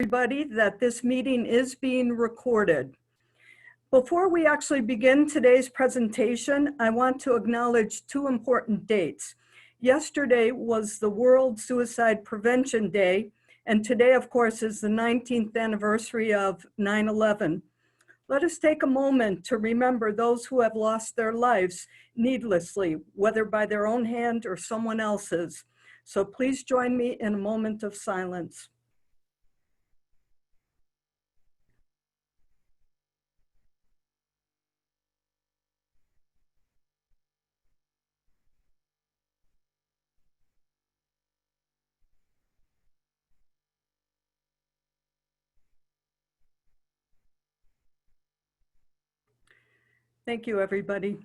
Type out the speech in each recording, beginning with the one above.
Everybody that this meeting is being recorded. Before we actually begin today's presentation, I want to acknowledge two important dates. Yesterday was the World Suicide Prevention Day, and today, of course, is the 19th anniversary of 9/11. Let us take a moment to remember those who have lost their lives needlessly, whether by their own hand or someone else's. So please join me in a moment of silence. Thank you, everybody.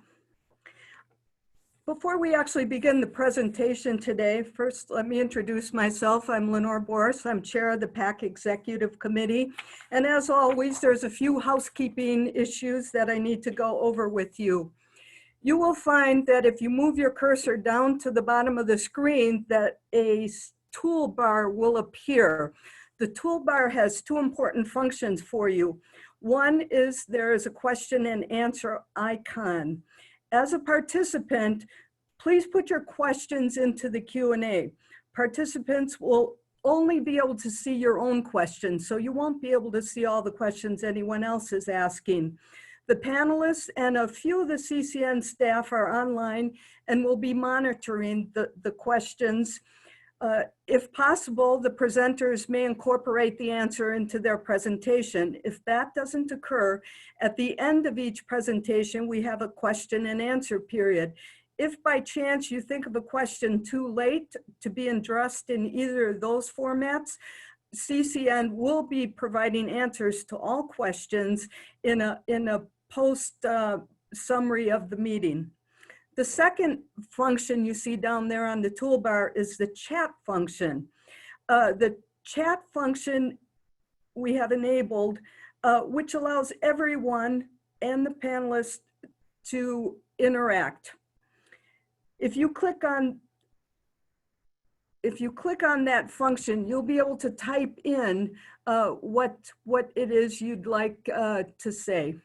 Before we actually begin the presentation today, first let me introduce myself. I'm Lenore Boris. I'm chair of the PAC Executive Committee. And as always, there's a few housekeeping issues that I need to go over with you. You will find that if you move your cursor down to the bottom of the screen, that a toolbar will appear. The toolbar has two important functions for you. One is there is a question and answer icon. As a participant, please put your questions into the Q&A. Participants will only be able to see your own questions, so you won't be able to see all the questions anyone else is asking. The panelists and a few of the CCN staff are online and will be monitoring the questions. If possible, the presenters may incorporate the answer into their presentation. If that doesn't occur, at the end of each presentation, we have a question and answer period. If by chance you think of a question too late to be addressed in either of those formats, CCN will be providing answers to all questions in a post summary of the meeting. The second function you see down there on the toolbar is the chat function. The chat function we have enabled, which allows everyone and the panelists to interact. If you click on that function, you'll be able to type in what it is you'd like to say.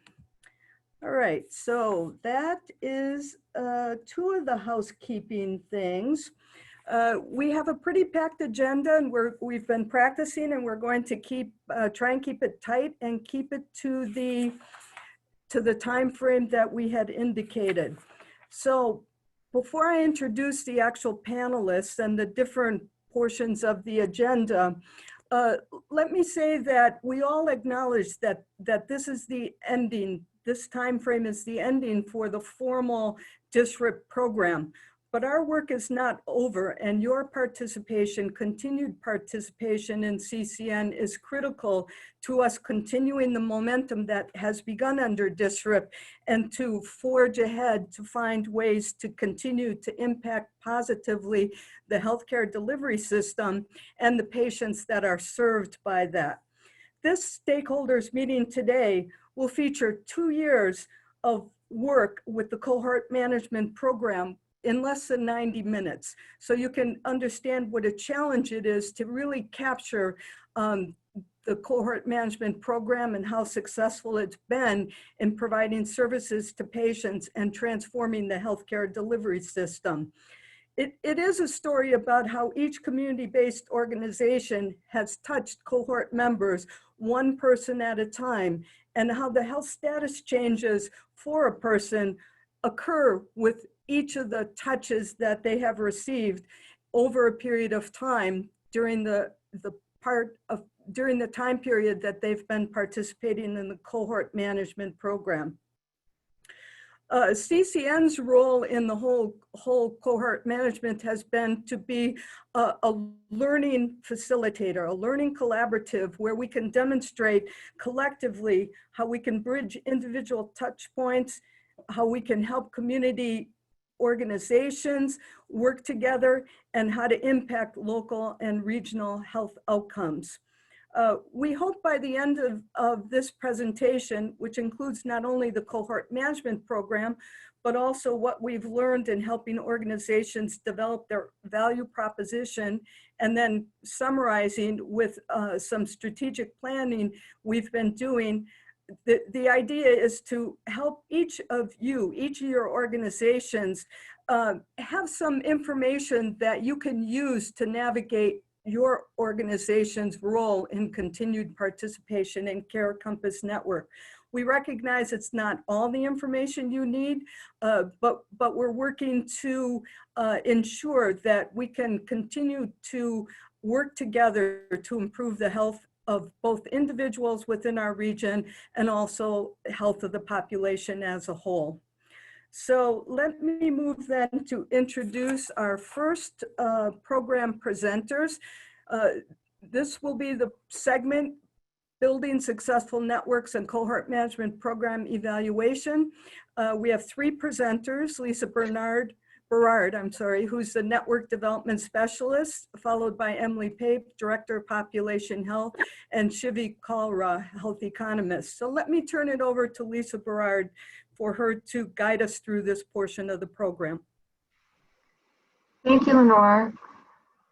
All right, so that is two of the housekeeping things. We have a pretty packed agenda, and we've been practicing, and we're going to try and keep it tight and keep it to the time frame that we had indicated. So before I introduce the actual panelists and the different portions of the agenda, let me say that we all acknowledge that this is the ending. This time frame is the ending for the formal DSRIP program, but our work is not over, and your participation, continued participation in CCN is critical to us continuing the momentum that has begun under DSRIP and to forge ahead to find ways to continue to impact positively the healthcare delivery system and the patients that are served by that. This stakeholders meeting today will feature 2 years of work with the Cohort Management Program in less than 90 minutes. So you can understand what a challenge it is to really capture the Cohort Management Program and how successful it's been in providing services to patients and transforming the healthcare delivery system. It is a story about how each community-based organization has touched cohort members one person at a time, and how the health status changes for a person occur with each of the touches that they have received over a period of time during the time period that they've been participating in the Cohort Management Program. CCN's role in the whole cohort management has been to be a learning facilitator, a learning collaborative where we can demonstrate collectively how we can bridge individual touch points, how we can help community organizations work together, and how to impact local and regional health outcomes. We hope by the end of this presentation, which includes not only the Cohort Management Program, but also what we've learned in helping organizations develop their value proposition, and then summarizing with some strategic planning we've been doing. The idea is to help each of your organizations have some information that you can use to navigate your organization's role in continued participation in Care Compass Network. We recognize it's not all the information you need, but we're working to ensure that we can continue to work together to improve the health of both individuals within our region and also health of the population as a whole. So let me move then to introduce our first program presenters. This will be the segment Building Successful Networks and Cohort Management Program Evaluation. We have three presenters: Lisa Berard, who's the Network Development Specialist, followed by Emily Pape, Director of Population Health, and Shivi Kalra, Health Economist. So let me turn it over to Lisa Berard for her to guide us through this portion of the program. Thank you, Lenore.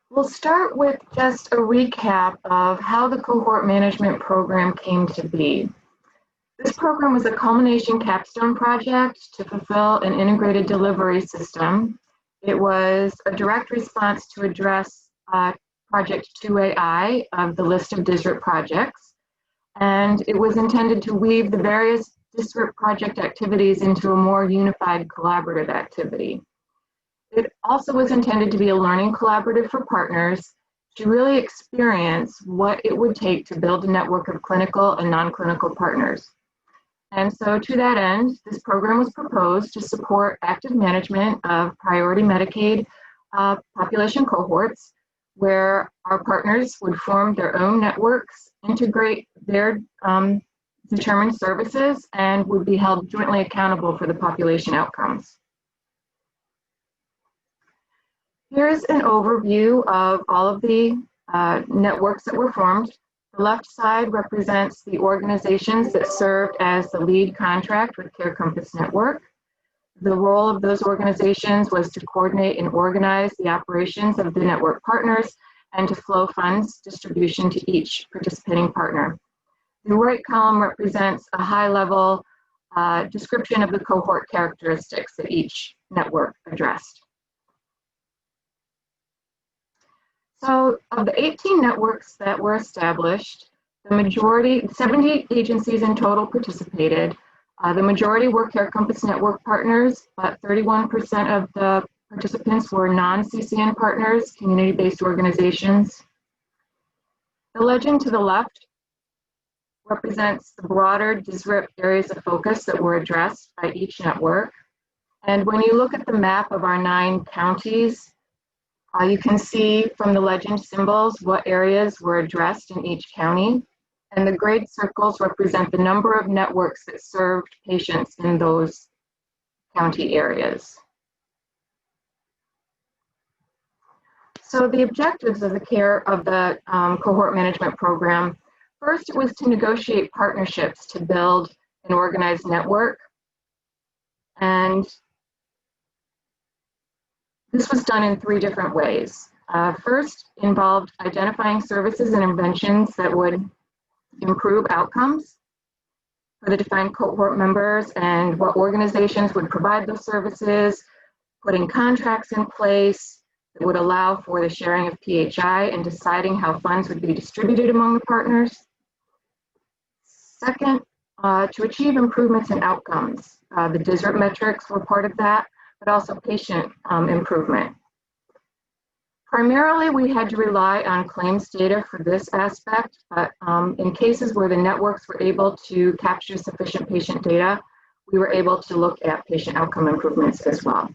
We'll start with just a recap of how the Cohort Management Program came to be. This program was a culmination capstone project to fulfill an integrated delivery system. It was a direct response to address Project 2AI of the list of DSRIP projects, and it was intended to weave the various DSRIP project activities into a more unified collaborative activity. It also was intended to be a learning collaborative for partners to really experience what it would take to build a network of clinical and non-clinical partners. And so to that end, this program was proposed to support active management of priority Medicaid population cohorts, where our partners would form their own networks, integrate their determined services, and would be held jointly accountable for the population outcomes. Here's an overview of all of the networks that were formed. The left side represents the organizations that served as the lead contract with Care Compass Network. The role of those organizations was to coordinate and organize the operations of the network partners and to flow funds distribution to each participating partner. The right column represents a high-level description of the cohort characteristics that each network addressed. So of the 18 networks that were established, the majority, 70 agencies in total participated. The majority were Care Compass Network partners, but 31% of the participants were non-CCN partners, community-based organizations. The legend to the left represents the broader DSRIP areas of focus that were addressed by each network. And when you look at the map of our 9 counties, you can see from the legend symbols what areas were addressed in each county. And the grayed circles represent the number of networks that served patients in those county areas. So the objectives of the Cohort Management Program: first, it was to negotiate partnerships to build an organized network. And this was done in 3 different ways. First, involved identifying services and interventions that would improve outcomes for the defined cohort members and what organizations would provide those services, putting contracts in place that would allow for the sharing of PHI and deciding how funds would be distributed among the partners. Second, to achieve improvements in outcomes. The DSRIP metrics were part of that, but also patient improvement. Primarily, we had to rely on claims data for this aspect, but in cases where the networks were able to capture sufficient patient data, we were able to look at patient outcome improvements as well.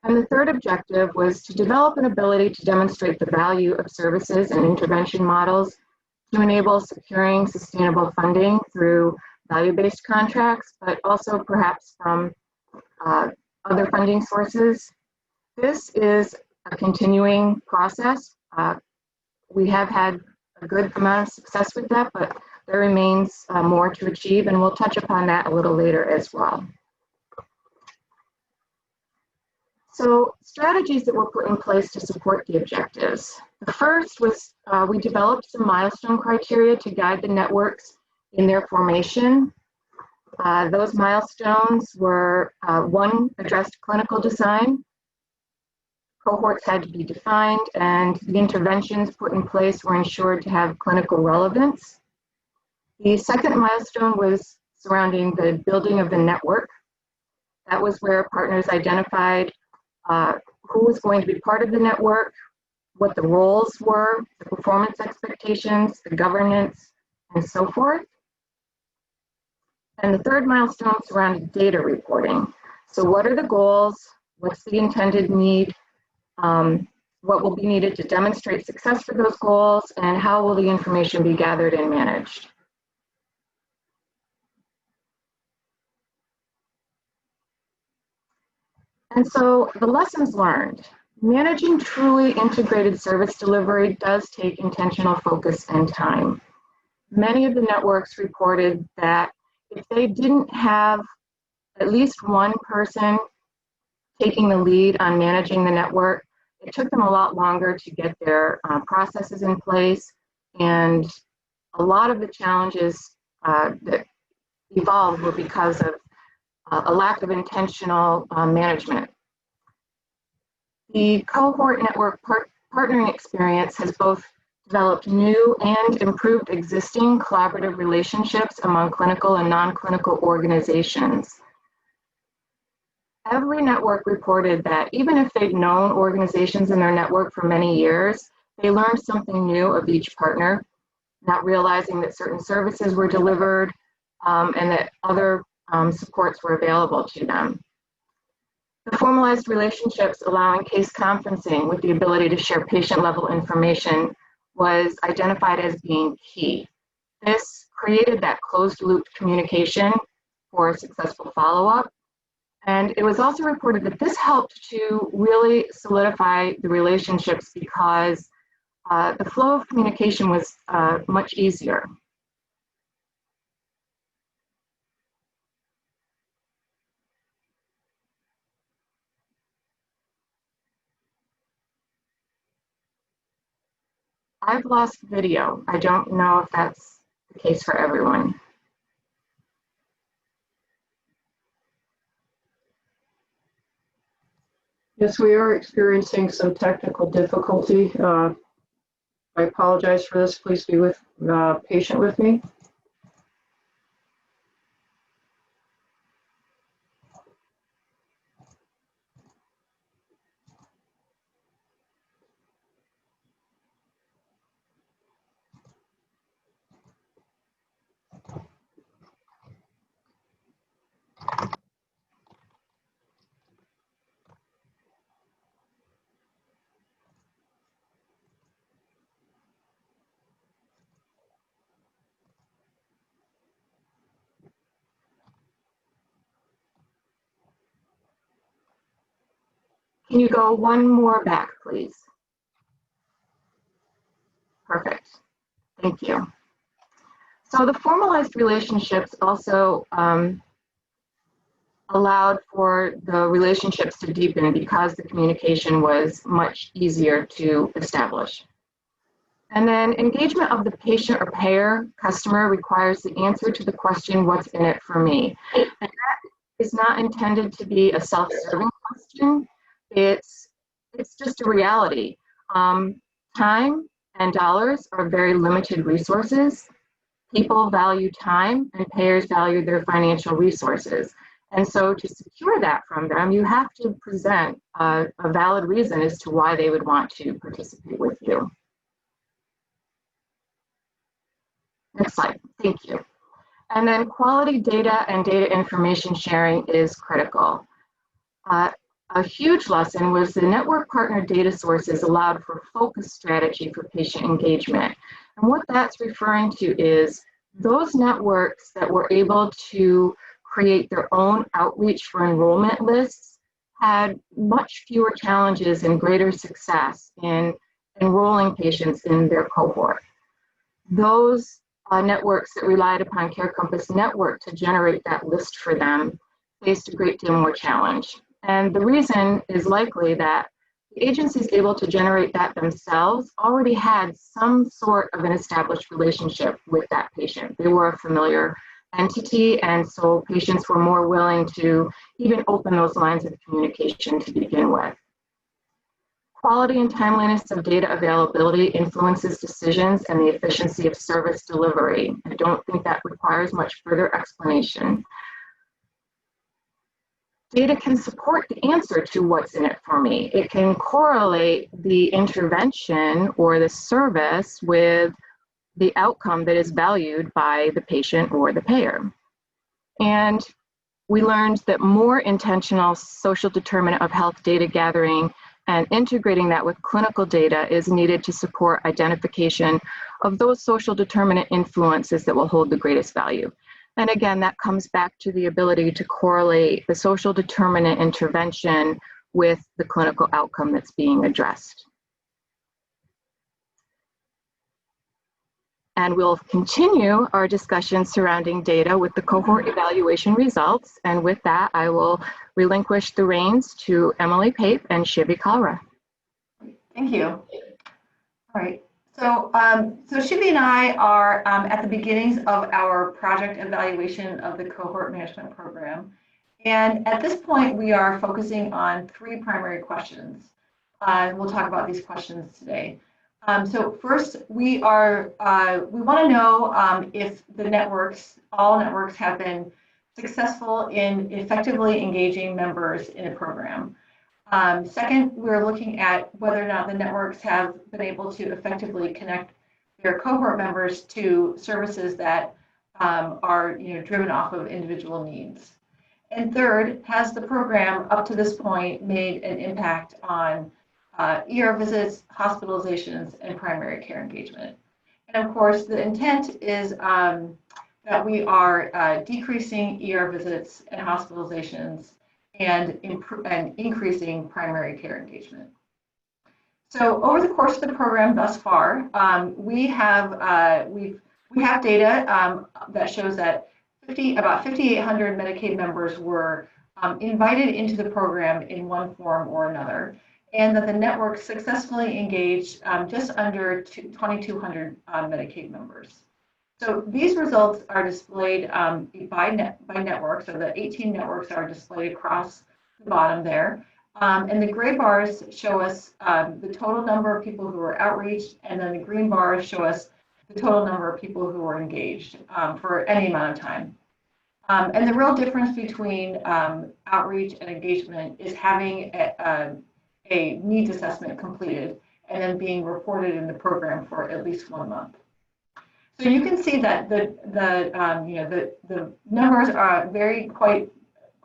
And the third objective was to develop an ability to demonstrate the value of services and intervention models to enable securing sustainable funding through value-based contracts, but also perhaps from other funding sources. This is a continuing process. We have had a good amount of success with that, but there remains more to achieve, and we'll touch upon that a little later as well. So strategies that were put in place to support the objectives. The first was we developed some milestone criteria to guide the networks in their formation. Those milestones were, one, addressed clinical design. Cohorts had to be defined, and the interventions put in place were ensured to have clinical relevance. The second milestone was surrounding the building of the network. That was where partners identified who was going to be part of the network, what the roles were, the performance expectations, the governance, and so forth. And the third milestone surrounded data reporting. So what are the goals? What's the intended need? What will be needed to demonstrate success for those goals? And how will the information be gathered and managed? And so the lessons learned. Managing truly integrated service delivery does take intentional focus and time. Many of the networks reported that if they didn't have at least one person taking the lead on managing the network, it took them a lot longer to get their processes in place, and a lot of the challenges that evolved were because of a lack of intentional management. The cohort network partnering experience has both developed new and improved existing collaborative relationships among clinical and non-clinical organizations. Every network reported that even if they'd known organizations in their network for many years, they learned something new of each partner, not realizing that certain services were delivered and that other supports were available to them. The formalized relationships allowing case conferencing with the ability to share patient-level information was identified as being key. This created that closed-loop communication for successful follow-up. And it was also reported that this helped to really solidify the relationships because the flow of communication was much easier. I've lost video. I don't know if that's the case for everyone. Yes, we are experiencing some technical difficulty. I apologize for this. Please be patient with me. Can you go one more back, please? Perfect. Thank you. So the formalized relationships also allowed for the relationships to deepen because the communication was much easier to establish. And then engagement of the patient or payer customer requires the answer to the question, what's in it for me? And that is not intended to be a self-serving question. It's just a reality. Time and dollars are very limited resources. People value time and payers value their financial resources. And so to secure that from them, you have to present a valid reason as to why they would want to participate with you. Next slide, thank you. And then quality data and data information sharing is critical. A huge lesson was the network partner data sources allowed for focused strategy for patient engagement. And what that's referring to is those networks that were able to create their own outreach for enrollment lists had much fewer challenges and greater success in enrolling patients in their cohort. those networks that relied upon Care Compass Network to generate that list for them faced a great deal more challenge. And the reason is likely that the agencies able to generate that themselves already had some sort of an established relationship with that patient. They were a familiar entity, and so patients were more willing to even open those lines of communication to begin with. Quality and timeliness of data availability influences decisions and the efficiency of service delivery. I don't think that requires much further explanation. Data can support the answer to what's in it for me. It can correlate the intervention or the service with the outcome that is valued by the patient or the payer. And we learned that more intentional social determinant of health data gathering and integrating that with clinical data is needed to support identification of those social determinant influences that will hold the greatest value. And again, that comes back to the ability to correlate the social determinant intervention with the clinical outcome that's being addressed. And we'll continue our discussion surrounding data with the cohort evaluation results. And with that, I will relinquish the reins to Emily Pape and Shivi Kalra. Thank you. All right. So Shivi and I are at the beginnings of our project evaluation of the Cohort Management Program. And at this point, we are focusing on 3 primary questions. We'll talk about these questions today. So first, we want to know if the networks, all networks, have been successful in effectively engaging members in a program. Second, we're looking at whether or not the networks have been able to effectively connect their cohort members to services that are driven off of individual needs. And third, has the program up to this point made an impact on ER visits, hospitalizations, and primary care engagement? And of course, the intent is that we are decreasing ER visits and hospitalizations and increasing primary care engagement. So over the course of the program thus far, we have data that shows that about 5,800 Medicaid members were invited into the program in one form or another, and that the network successfully engaged just under 2,200 Medicaid members. So these results are displayed by network. So the 18 networks are displayed across the bottom there. And the gray bars show us the total number of people who were outreached, and then the green bars show us the total number of people who were engaged for any amount of time. And the real difference between outreach and engagement is having a needs assessment completed and then being reported in the program for at least 1 month. So you can see that the numbers vary quite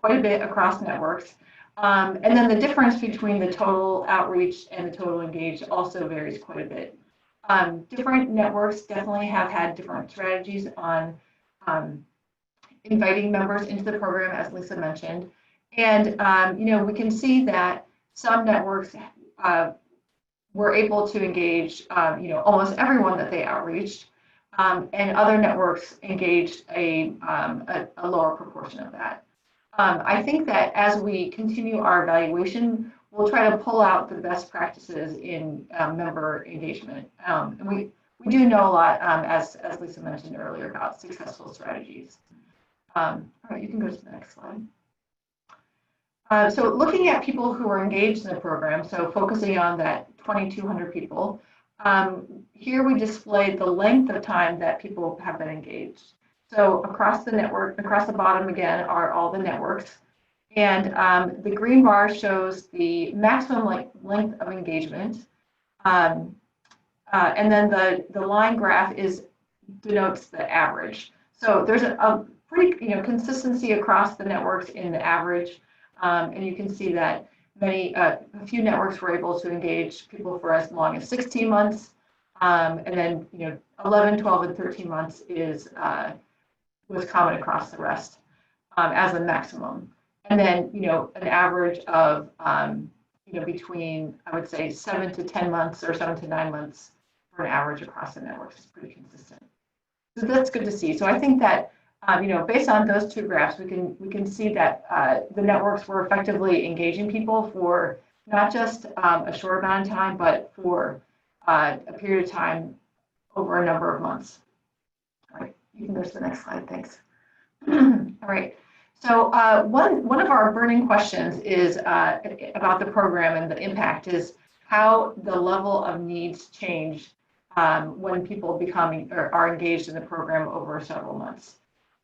a bit across networks, and then the difference between the total outreach and the total engaged also varies quite a bit. Different networks definitely have had different strategies on inviting members into the program, as Lisa mentioned, and we can see that some networks were able to engage almost everyone that they outreached. And other networks engaged a lower proportion of that. I think that as we continue our evaluation, we'll try to pull out the best practices in member engagement. And we do know a lot, as Lisa mentioned earlier, about successful strategies. All right, you can go to the next slide. So looking at people who are engaged in the program, so focusing on that 2,200 people, here we displayed the length of time that people have been engaged. So across the network, across the bottom again, are all the networks. And the green bar shows the maximum length of engagement. And then the line graph denotes the average. So there's a pretty consistency across the networks in the average. And you can see that a few networks were able to engage people for as long as 16 months, and then 11, 12, and 13 months was common across the rest as a maximum. And then an average of between, I would say, 7 to 10 months or 7 to 9 months for an average across the networks is pretty consistent. So that's good to see. So I think that based on those two graphs, we can see that the networks were effectively engaging people for not just a short amount of time, but for a period of time over a number of months. All right, you can go to the next slide. Thanks. All right. So one of our burning questions is about the program and the impact is how the level of needs change when people become or are engaged in the program over several months.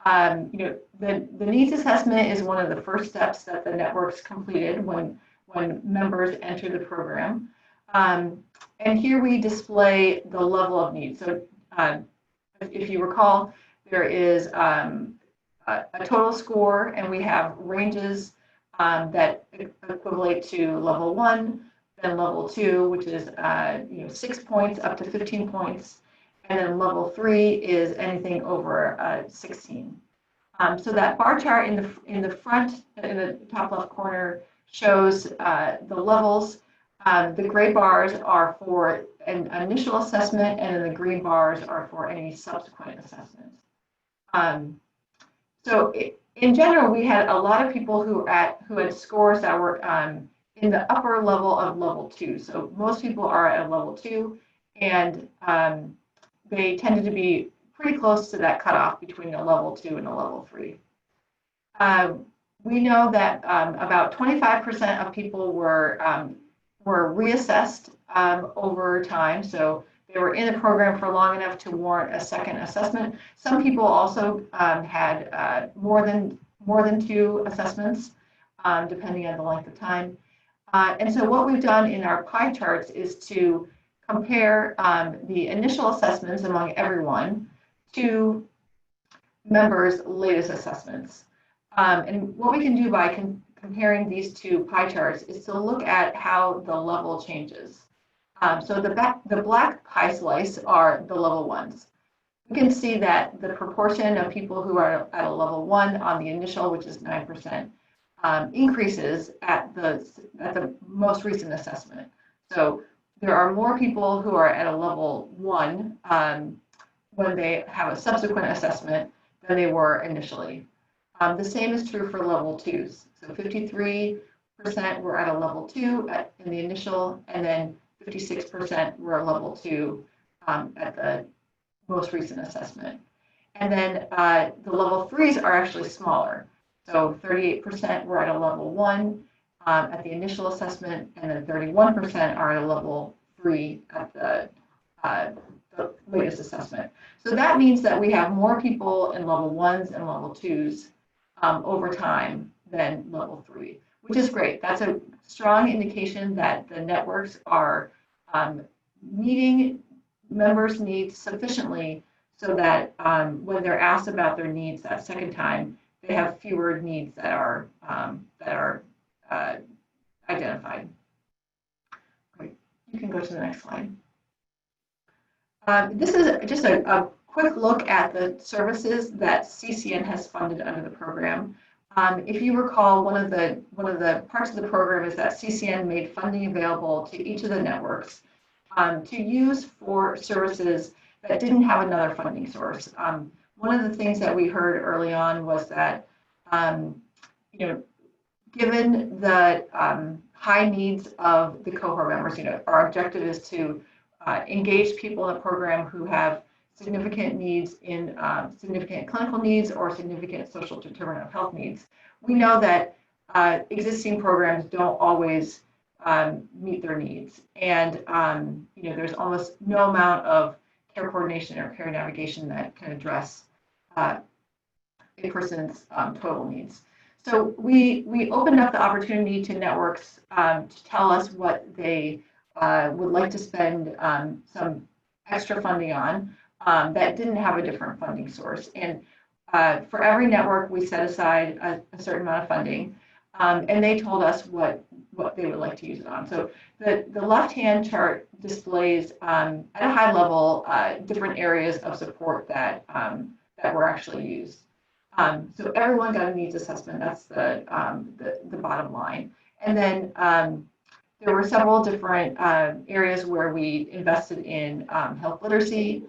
The needs assessment is one of the first steps that the networks completed when members enter the program. And here we display the level of need. So if you recall, there is a total score, and we have ranges that equivalent to level 1, then level 2, which is 6 points up to 15 points, and then level 3 is anything over 16. So that bar chart in the front, in the top left corner, shows the levels. The gray bars are for an initial assessment, and then the green bars are for any subsequent assessments. So in general, we had a lot of people who had scores that were in the upper level of level 2. So most people are at a level 2, and they tended to be pretty close to that cutoff between a level 2 and a level 3. We know that about 25% of people were reassessed over time. So they were in the program for long enough to warrant a second assessment. Some people also had more than 2 assessments, depending on the length of time. And so what we've done in our pie charts is to compare the initial assessments among everyone to members' latest assessments. And what we can do by comparing these two pie charts is to look at how the level changes. So the black pie slice are the level 1s. We can see that the proportion of people who are at a level 1 on the initial, which is 9%, increases at the most recent assessment. So there are more people who are at a level 1 when they have a subsequent assessment than they were initially. The same is true for level 2s. So 53% were at a level 2 in the initial, and then 56% were a level 2 at the most recent assessment. And then the level 3s are actually smaller. So 38% were at a level 1 at the initial assessment, and then 31% are at a level 3 at the latest assessment. So that means that we have more people in level 1s and level 2s over time than level 3, which is great. That's a strong indication that the networks are meeting members' needs sufficiently so that when they're asked about their needs that second time, they have fewer needs that are identified. Great. You can go to the next slide. This is just a quick look at the services that CCN has funded under the program. If you recall, one of the parts of the program is that CCN made funding available to each of the networks to use for services that didn't have another funding source. One of the things that we heard early on was that, given the high needs of the cohort members, our objective is to engage people in the program who have significant needs in significant clinical needs or significant social determinant of health needs. We know that existing programs don't always meet their needs, and there's almost no amount of care coordination or care navigation that can address a person's total needs. So we opened up the opportunity to networks to tell us what they would like to spend some extra funding on that didn't have a different funding source. And for every network, we set aside a certain amount of funding, and they told us what they would like to use it on. So the left-hand chart displays at a high level different areas of support that were actually used. So everyone got a needs assessment. That's the bottom line. And then there were several different areas where we invested in health literacy,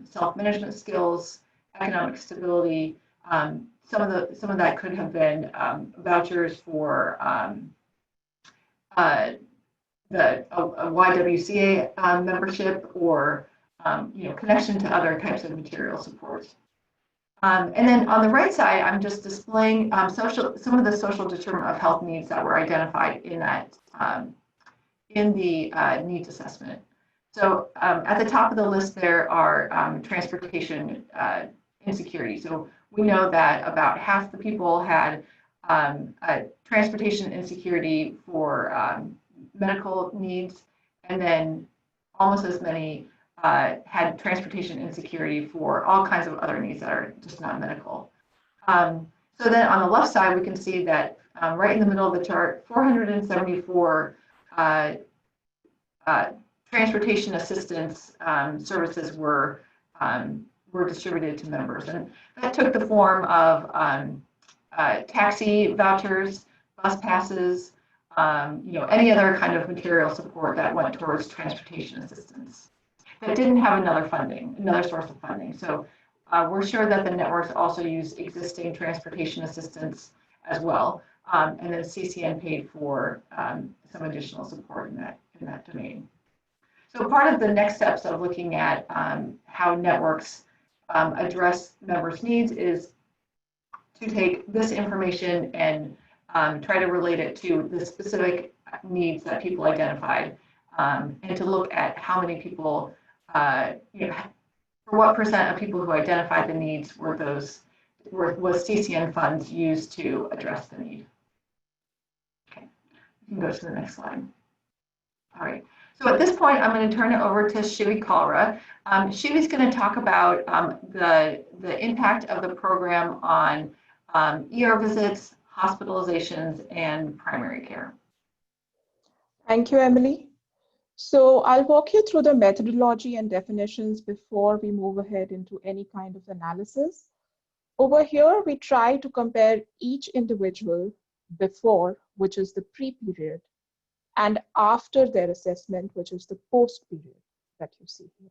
self-management skills, economic stability. Some of that could have been vouchers for a YWCA membership, or connection to other types of material supports. And then on the right side, I'm just displaying some of the social determinant of health needs that were identified in that in the needs assessment. So at the top of the list there are transportation insecurity. So we know that about half the people had transportation insecurity for medical needs, and then almost as many had transportation insecurity for all kinds of other needs that are just not medical. So then on the left side, we can see that right in the middle of the chart, 474 transportation assistance services were distributed to members, and that took the form of taxi vouchers, bus passes, any other kind of material support that went towards transportation assistance that didn't have another source of funding. So we're sure that the networks also use existing transportation assistance as well, and then CCN paid for some additional support in that domain. So part of the next steps of looking at how networks address members' needs is to take this information and try to relate it to the specific needs that people identified, and to look at how many people, for what percent of people who identified the needs was CCN funds used to address the need. Okay, you can go to the next slide. All right. So at this point, I'm going to turn it over to Shivi Kalra. Shivi's going to talk about the impact of the program on ER visits, hospitalizations, and primary care. Thank you, Emily. So I'll walk you through the methodology and definitions before we move ahead into any kind of analysis. Over here, we try to compare each individual before, which is the pre-period, and after their assessment, which is the post-period that you see here.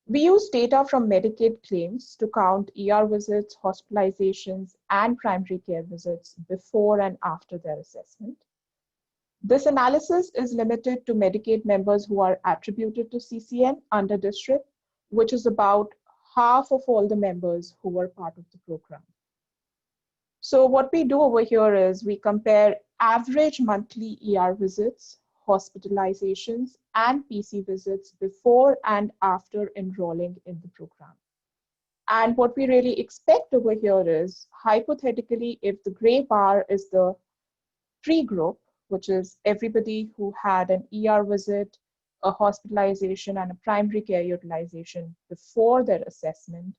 We use data from Medicaid claims to count ER visits, hospitalizations, and primary care visits before and after their assessment. This analysis is limited to Medicaid members who are attributed to CCN under district, which is about half of all the members who were part of the program. So what we do over here is we compare average monthly ER visits, hospitalizations, and PC visits before and after enrolling in the program. And what we really expect over here is, hypothetically, if the gray bar is the pre-group, which is everybody who had an ER visit, a hospitalization, and a primary care utilization before their assessment,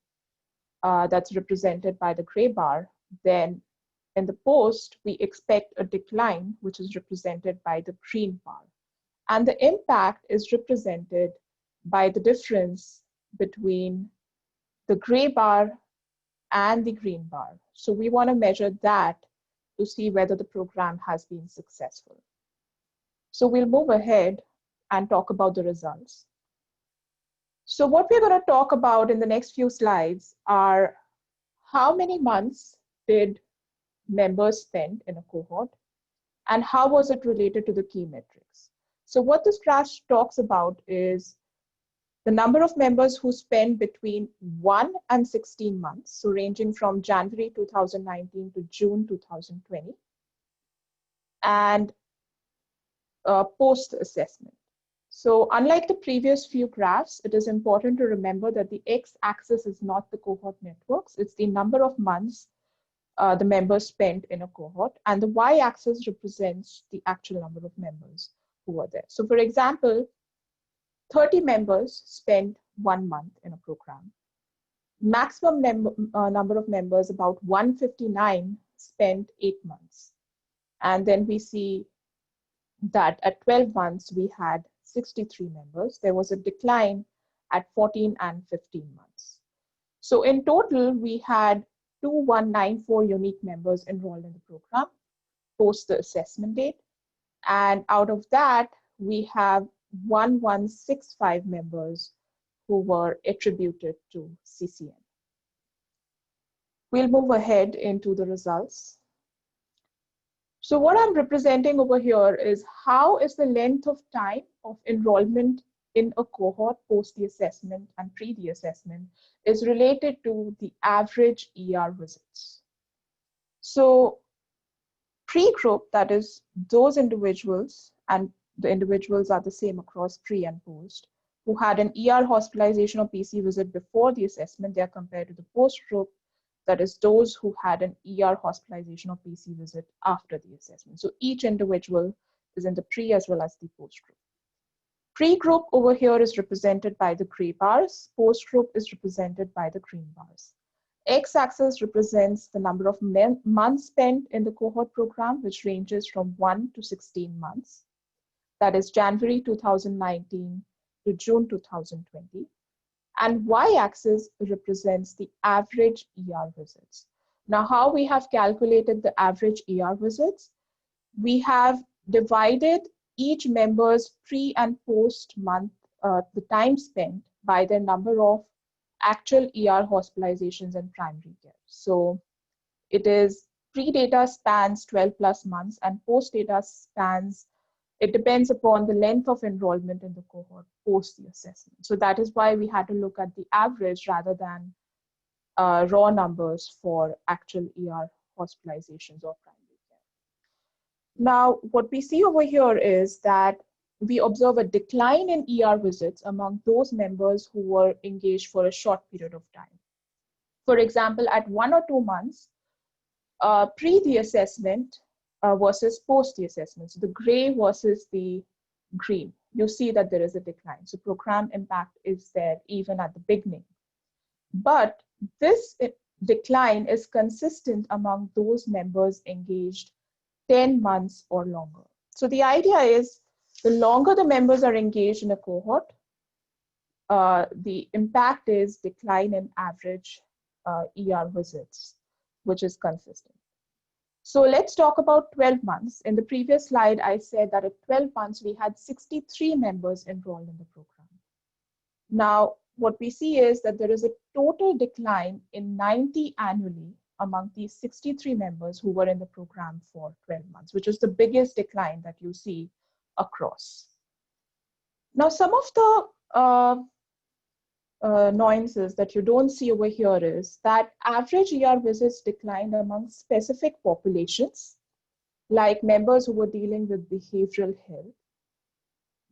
that's represented by the gray bar, then in the post, we expect a decline, which is represented by the green bar. And the impact is represented by the difference between the gray bar and the green bar. So we want to measure that to see whether the program has been successful. So we'll move ahead and talk about the results. So what we're going to talk about in the next few slides are how many months did members spend in a cohort, and how was it related to the key metrics. So what this graph talks about is the number of members who spend between 1 and 16 months, so ranging from January 2019 to June 2020, and post-assessment. So unlike the previous few graphs, it is important to remember that the x-axis is not the cohort networks, it's the number of months the members spent in a cohort, and the y-axis represents the actual number of members who were there. So for example, 30 members spent 1 month in a program. Maximum number of members, about 159, spent 8 months. And then we see that at 12 months, we had 63 members. There was a decline at 14 and 15 months. So in total, we had 2194 unique members enrolled in the program post the assessment date. And out of that, we have 1165 members who were attributed to CCN. We'll move ahead into the results. So what I'm representing over here is how is the length of time of enrollment in a cohort post the assessment and pre the assessment is related to the average ER visits. So pre-group, that is those individuals, and the individuals are the same across pre and post, who had an ER hospitalization or PC visit before the assessment, they are compared to the post group, that is those who had an ER hospitalization or PC visit after the assessment. So each individual is in the pre as well as the post group. Pre-group over here is represented by the gray bars, post group is represented by the green bars. X-axis represents the number of months spent in the cohort program, which ranges from 1 to 16 months. That is January 2019 to June 2020. And Y-axis represents the average ER visits. Now, how we have calculated the average ER visits? We have divided each member's pre and post month, the time spent, by their number of actual ER hospitalizations and primary care. So it is pre-data spans 12 plus months and post-data spans, it depends upon the length of enrollment in the cohort post the assessment. So that is why we had to look at the average rather than raw numbers for actual ER hospitalizations or primary care. Now, what we see over here is that we observe a decline in ER visits among those members who were engaged for a short period of time. For example, at 1 or 2 months, pre the assessment versus post the assessment. So the gray versus the green, you see that there is a decline. So program impact is there even at the beginning. But this decline is consistent among those members engaged 10 months or longer. So the idea is, the longer the members are engaged in a cohort, the impact is decline in average ER visits, which is consistent. So let's talk about 12 months. In the previous slide, I said that at 12 months, we had 63 members enrolled in the program. Now, what we see is that there is a total decline in 90 annually among these 63 members who were in the program for 12 months, which is the biggest decline that you see across. Now, some of the nuances that you don't see over here is that average ER visits declined among specific populations, like members who were dealing with behavioral health.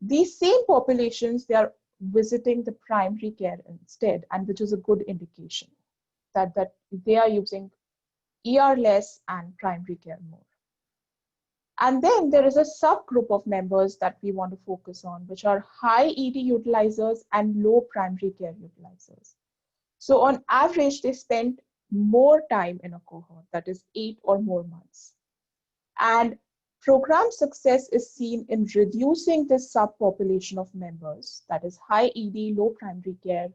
These same populations, they are visiting the primary care instead, and which is a good indication that they are using ER less and primary care more. And then there is a subgroup of members that we want to focus on, which are high ED utilizers and low primary care utilizers. So on average, they spend more time in a cohort, that is 8 or more months. And program success is seen in reducing this subpopulation of members, that is high ED, low primary care,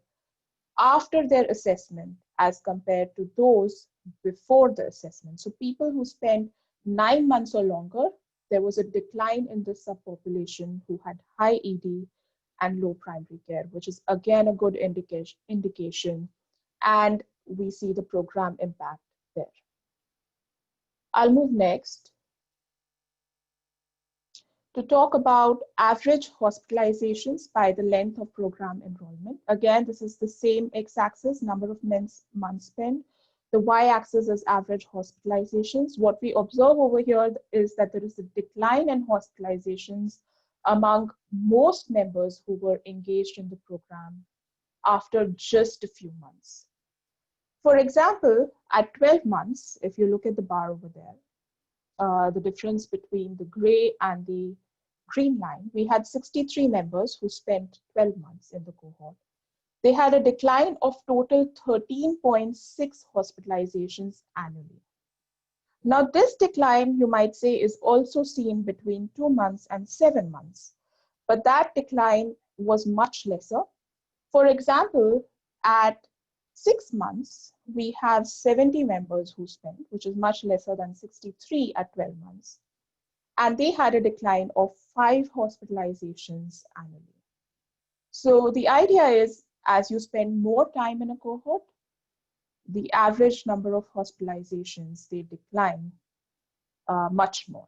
after their assessment as compared to those before the assessment. So people who spend 9 months or longer, there was a decline in the subpopulation who had high ED and low primary care, which is again a good indication, and we see the program impact there. I'll move next to talk about average hospitalizations by the length of program enrollment. Again, this is the same x-axis, number of months spent. The y-axis is average hospitalizations. What we observe over here is that there is a decline in hospitalizations among most members who were engaged in the program after just a few months. For example, at 12 months, if you look at the bar over there, the difference between the gray and the green line, we had 63 members who spent 12 months in the cohort. They had a decline of total 13.6 hospitalizations annually. Now, this decline, you might say, is also seen between 2 months and 7 months, but that decline was much lesser. For example, at 6 months, we have 70 members who spent, which is much lesser than 63 at 12 months. and they had a decline of 5 hospitalizations annually. So the idea is, as you spend more time in a cohort, the average number of hospitalizations, they decline much more.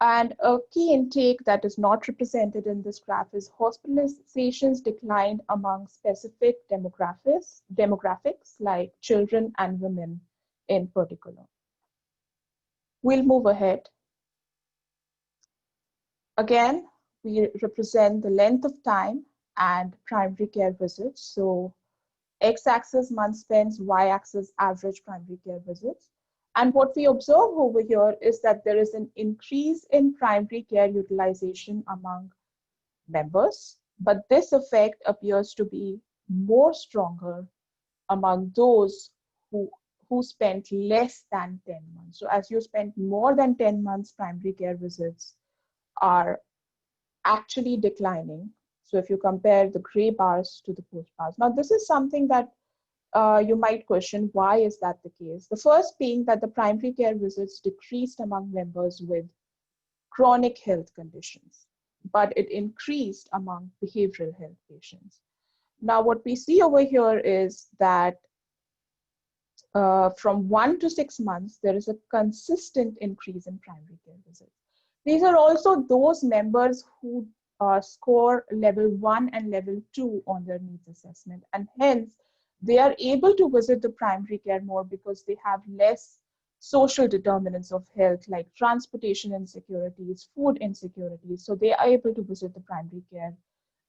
And a key intake that is not represented in this graph is hospitalizations declined among specific demographics like children and women in particular. We'll move ahead. Again, we represent the length of time and primary care visits. So x-axis month spent, y-axis average primary care visits. And what we observe over here is that there is an increase in primary care utilization among members, but this effect appears to be more stronger among those who spent less than 10 months. So as you spend more than 10 months, primary care visits are actually declining. So if you compare the gray bars to the post bars. Now this is something that you might question, why is that the case? The first being that the primary care visits decreased among members with chronic health conditions, but it increased among behavioral health patients. Now what we see over here is that from 1 to 6 months, there is a consistent increase in primary care visits. These are also those members who score level 1 and level 2 on their needs assessment, and hence they are able to visit the primary care more because they have less social determinants of health like transportation insecurities, food insecurities. So they are able to visit the primary care,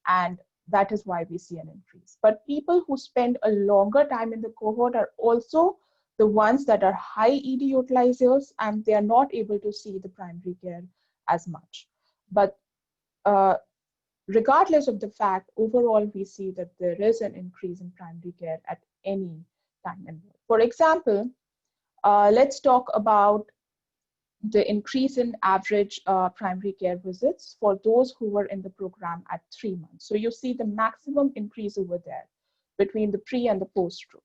and that is why we see an increase. But people who spend a longer time in the cohort are also the ones that are high ED utilizers, and they are not able to see the primary care as much. But regardless of the fact, overall, we see that there is an increase in primary care at any time. For example, let's talk about the increase in average primary care visits for those who were in the program at 3 months. So you see the maximum increase over there between the pre and the post group.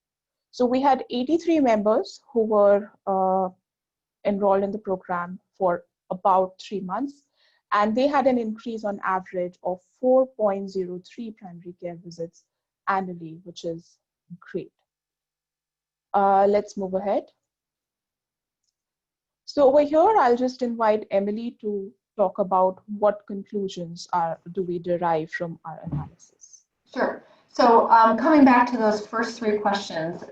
So we had 83 members who were enrolled in the program for about 3 months. And they had an increase on average of 4.03 primary care visits annually, which is great. Let's move ahead. So over here, I'll just invite Emily to talk about what conclusions do we derive from our analysis. Sure. So coming back to those first 3 questions,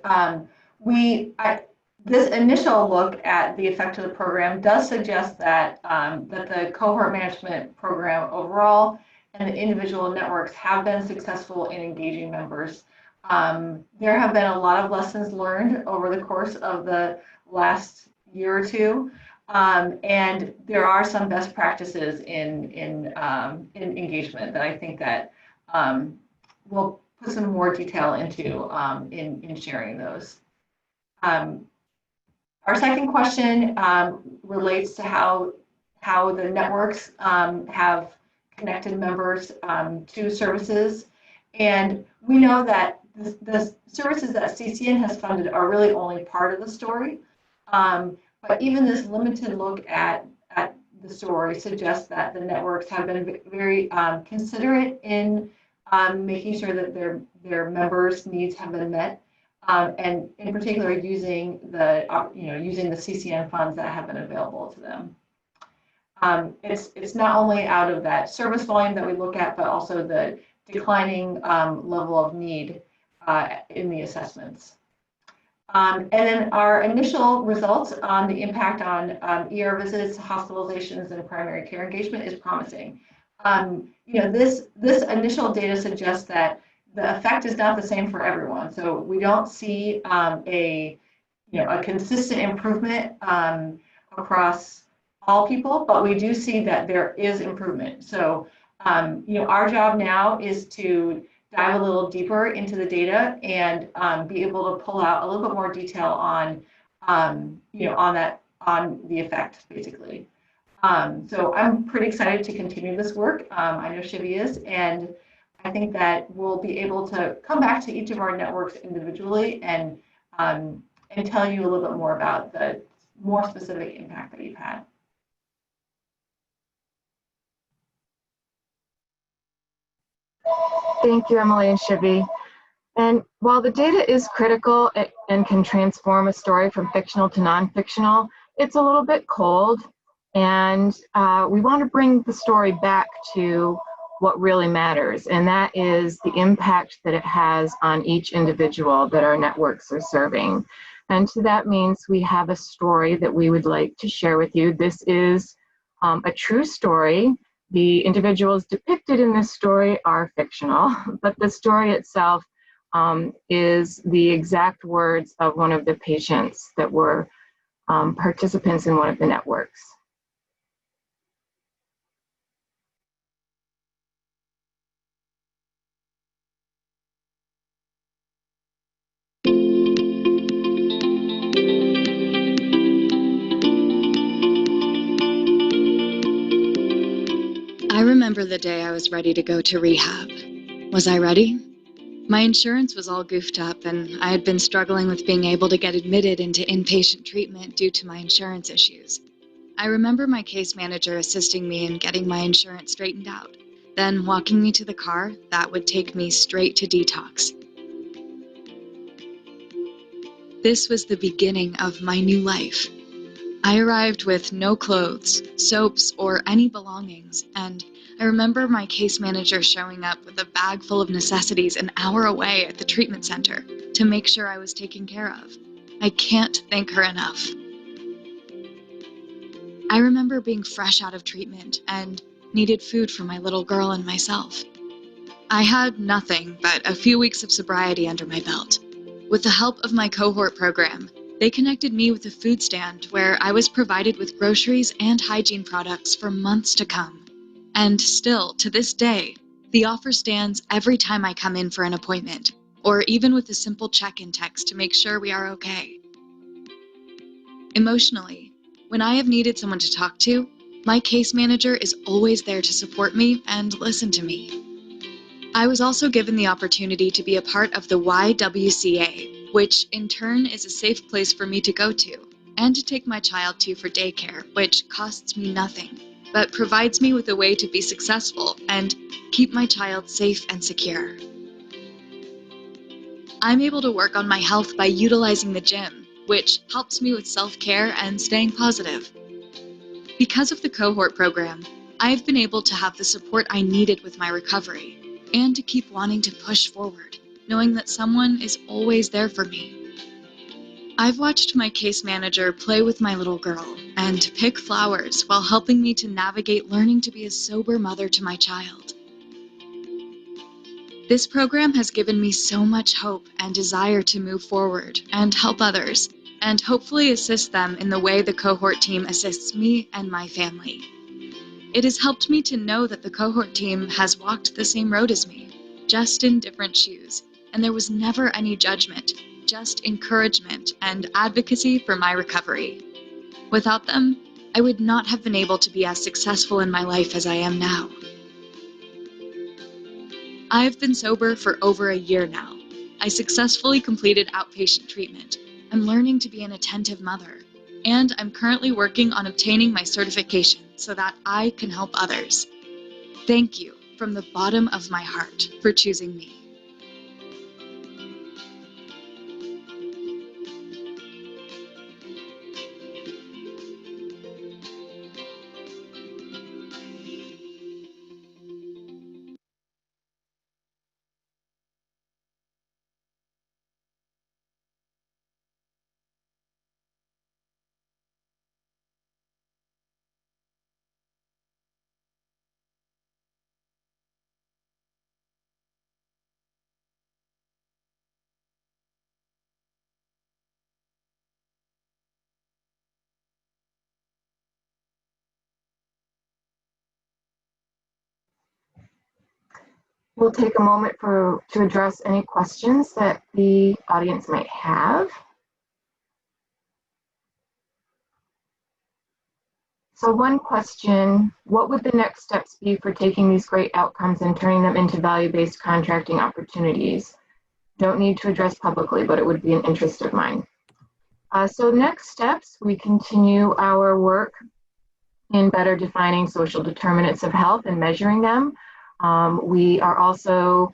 this initial look at the effect of the program does suggest that, that the cohort management program overall and the individual networks have been successful in engaging members. There have been a lot of lessons learned over the course of the last year or 2, and there are some best practices in engagement that I think that we'll put some more detail into in sharing those. Our second question relates to how the networks have connected members to services. And we know that the services that CCN has funded are really only part of the story. But even this limited look at the story suggests that the networks have been very considerate in making sure that their members' needs have been met. And in particular, using the CCN funds that have been available to them. It's not only out of that service volume that we look at, but also the declining level of need in the assessments. And then our initial results on the impact on ER visits, hospitalizations, and primary care engagement is promising. This initial data suggests that the effect is not the same for everyone. So we don't see a consistent improvement across all people, but we do see that there is improvement. So our job now is to dive a little deeper into the data and be able to pull out a little bit more detail on the effect, basically. So I'm pretty excited to continue this work. I know Shivi is, and I think that we'll be able to come back to each of our networks individually and tell you a little bit more about the more specific impact that you've had. Thank you, Emily and Shivi. And while the data is critical and can transform a story from fictional to non-fictional, it's a little bit cold. And we want to bring the story back to what really matters, and that is the impact that it has on each individual that our networks are serving. And to that means we have a story that we would like to share with you. This is a true story. The individuals depicted in this story are fictional, but the story itself is the exact words of one of the patients that were participants in one of the networks. I remember the day I was ready to go to rehab. Was I ready? My insurance was all goofed up, and I had been struggling with being able to get admitted into inpatient treatment due to my insurance issues. I remember my case manager assisting me in getting my insurance straightened out, then walking me to the car that would take me straight to detox. This was the beginning of my new life. I arrived with no clothes, soaps, or any belongings, and I remember my case manager showing up with a bag full of necessities an hour away at the treatment center to make sure I was taken care of. I can't thank her enough. I remember being fresh out of treatment and needed food for my little girl and myself. I had nothing but a few weeks of sobriety under my belt. With the help of my cohort program, they connected me with a food stand where I was provided with groceries and hygiene products for months to come. And still, to this day, the offer stands every time I come in for an appointment, or even with a simple check-in text to make sure we are okay. Emotionally, when I have needed someone to talk to, my case manager is always there to support me and listen to me. I was also given the opportunity to be a part of the YWCA, which in turn is a safe place for me to go to, and to take my child to for daycare, which costs me nothing, but provides me with a way to be successful and keep my child safe and secure. I'm able to work on my health by utilizing the gym, which helps me with self-care and staying positive. Because of the cohort program, I've been able to have the support I needed with my recovery, and to keep wanting to push forward, knowing that someone is always there for me. I've watched my case manager play with my little girl and pick flowers while helping me to navigate learning to be a sober mother to my child. This program has given me so much hope and desire to move forward and help others, and hopefully assist them in the way the cohort team assists me and my family. It has helped me to know that the cohort team has walked the same road as me, just in different shoes, and there was never any judgment, just encouragement and advocacy for my recovery. Without them, I would not have been able to be as successful in my life as I am now. I have been sober for over a year now. I successfully completed outpatient treatment. I'm learning to be an attentive mother, and I'm currently working on obtaining my certification so that I can help others. Thank you from the bottom of my heart for choosing me. We'll take a moment to address any questions that the audience might have. So one question, what would the next steps be for taking these great outcomes and turning them into value-based contracting opportunities? Don't need to address publicly, but it would be an interest of mine. So next steps, we continue our work in better defining social determinants of health and measuring them. We are also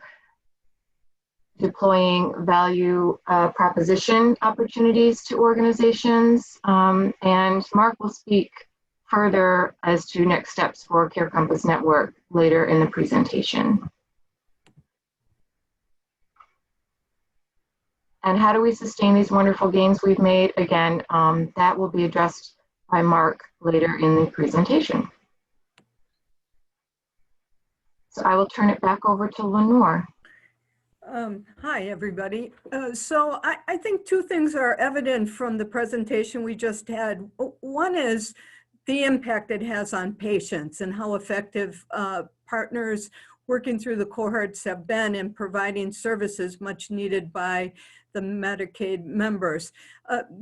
deploying value proposition opportunities to organizations. And Mark will speak further as to next steps for Care Compass Network later in the presentation. And how do we sustain these wonderful gains we've made? Again, that will be addressed by Mark later in the presentation. So I will turn it back over to Lenore. Hi, everybody. So I think two things are evident from the presentation we just had. One is the impact it has on patients and how effective partners working through the cohorts have been in providing services much needed by the Medicaid members.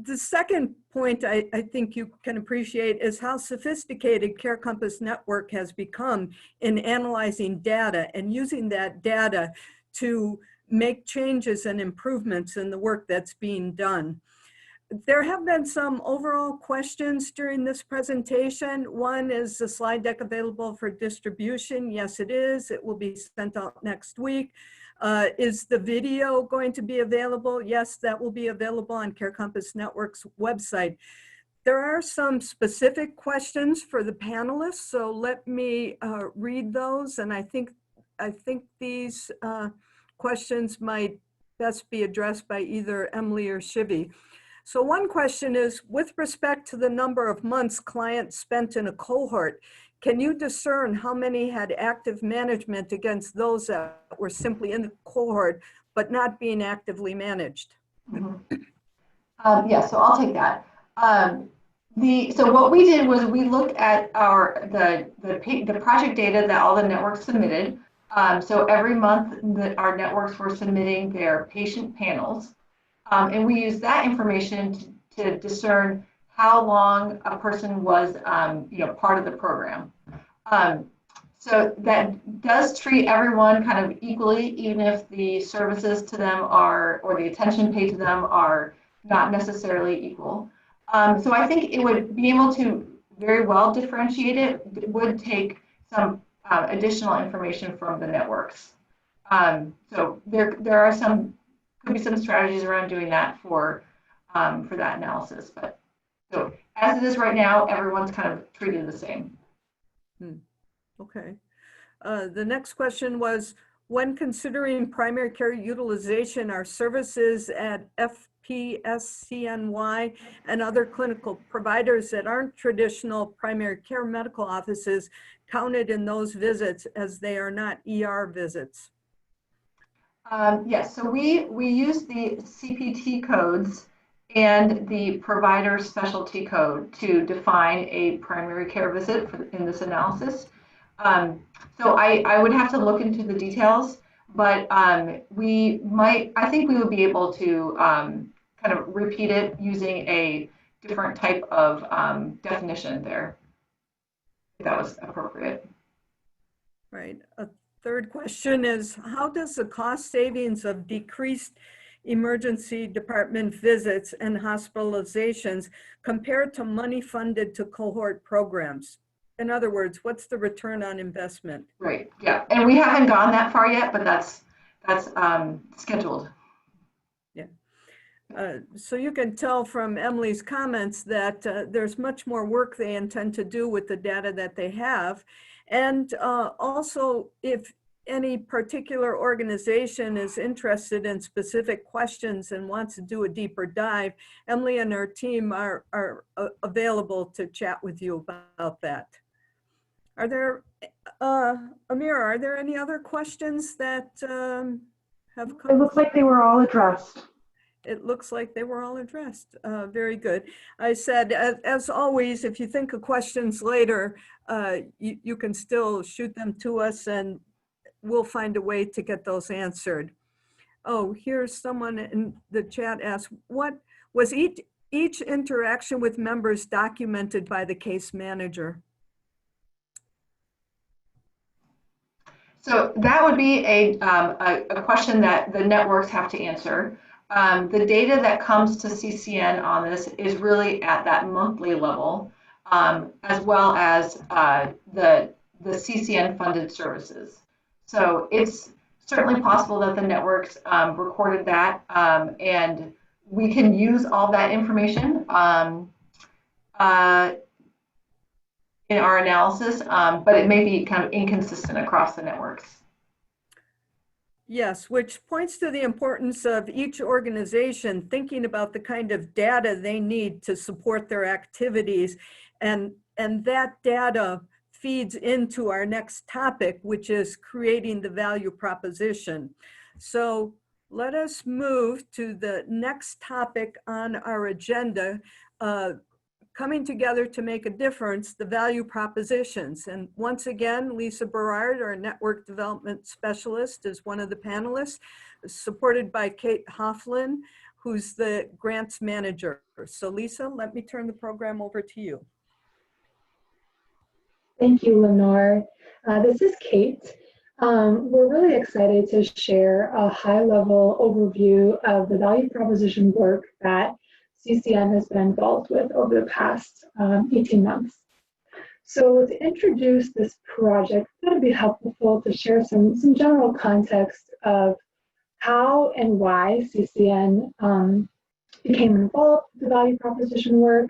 The second point I think you can appreciate is how sophisticated Care Compass Network has become in analyzing data and using that data to make changes and improvements in the work that's being done. There have been some overall questions during this presentation. One is the slide deck available for distribution? Yes, it is. It will be sent out next week. Is the video going to be available? Yes, that will be available on Care Compass Network's website. There are some specific questions for the panelists, so let me read those. And I think these questions might best be addressed by either Emily or Shivi. So one question is, with respect to the number of months clients spent in a cohort, can you discern how many had active management against those that were simply in the cohort but not being actively managed? Yeah, so I'll take that. So what we did was we looked at the project data that all the networks submitted. So every month our networks were submitting their patient panels. And we used that information to discern how long a person was part of the program. So that does treat everyone kind of equally, even if the services to them or the attention paid to them are not necessarily equal. So I think it would be able to very well differentiate it. It would take some additional information from the networks. So there are could be some strategies around doing that for that analysis. But so as it is right now, everyone's kind of treated the same. Okay. The next question was, when considering primary care utilization, are services at FPSCNY and other clinical providers that aren't traditional primary care medical offices counted in those visits as they are not ER visits? Yes, so we use the CPT codes and the provider specialty code to define a primary care visit in this analysis. So I would have to look into the details, but I think we would be able to kind of repeat it using a different type of definition there, if that was appropriate. Right. A third question is, how does the cost savings of decreased emergency department visits and hospitalizations compare to money funded to cohort programs? In other words, what's the return on investment? Right, yeah, and we haven't gone that far yet, but that's scheduled. Yeah. So you can tell from Emily's comments that there's much more work they intend to do with the data that they have. And also, if any particular organization is interested in specific questions and wants to do a deeper dive, Emily and her team are available to chat with you about that. Are there, Amira, are there any other questions that have come? It looks like they were all addressed. It looks like they were all addressed. Very good. I said, as always, if you think of questions later, you can still shoot them to us and we'll find a way to get those answered. Oh, here's someone in the chat asked, what was each interaction with members documented by the case manager? So that would be a question that the networks have to answer. The data that comes to CCN on this is really at that monthly level, as well as the CCN funded services. So it's certainly possible that the networks recorded that, and we can use all that information in our analysis, but it may be kind of inconsistent across the networks. Yes, which points to the importance of each organization thinking about the kind of data they need to support their activities. And that data feeds into our next topic, which is creating the value proposition. So let us move to the next topic on our agenda, coming together to make a difference, the value propositions. And once again, Lisa Berard, our network development specialist, is one of the panelists, supported by Kate Hofflin, who's the grants manager. So Lisa, let me turn the program over to you. Thank you, Lenore. This is Kate. We're really excited to share a high-level overview of the value proposition work that CCN has been involved with over the past 18 months. So to introduce this project, it's going to be helpful to share some general context of how and why CCN became involved with the value proposition work,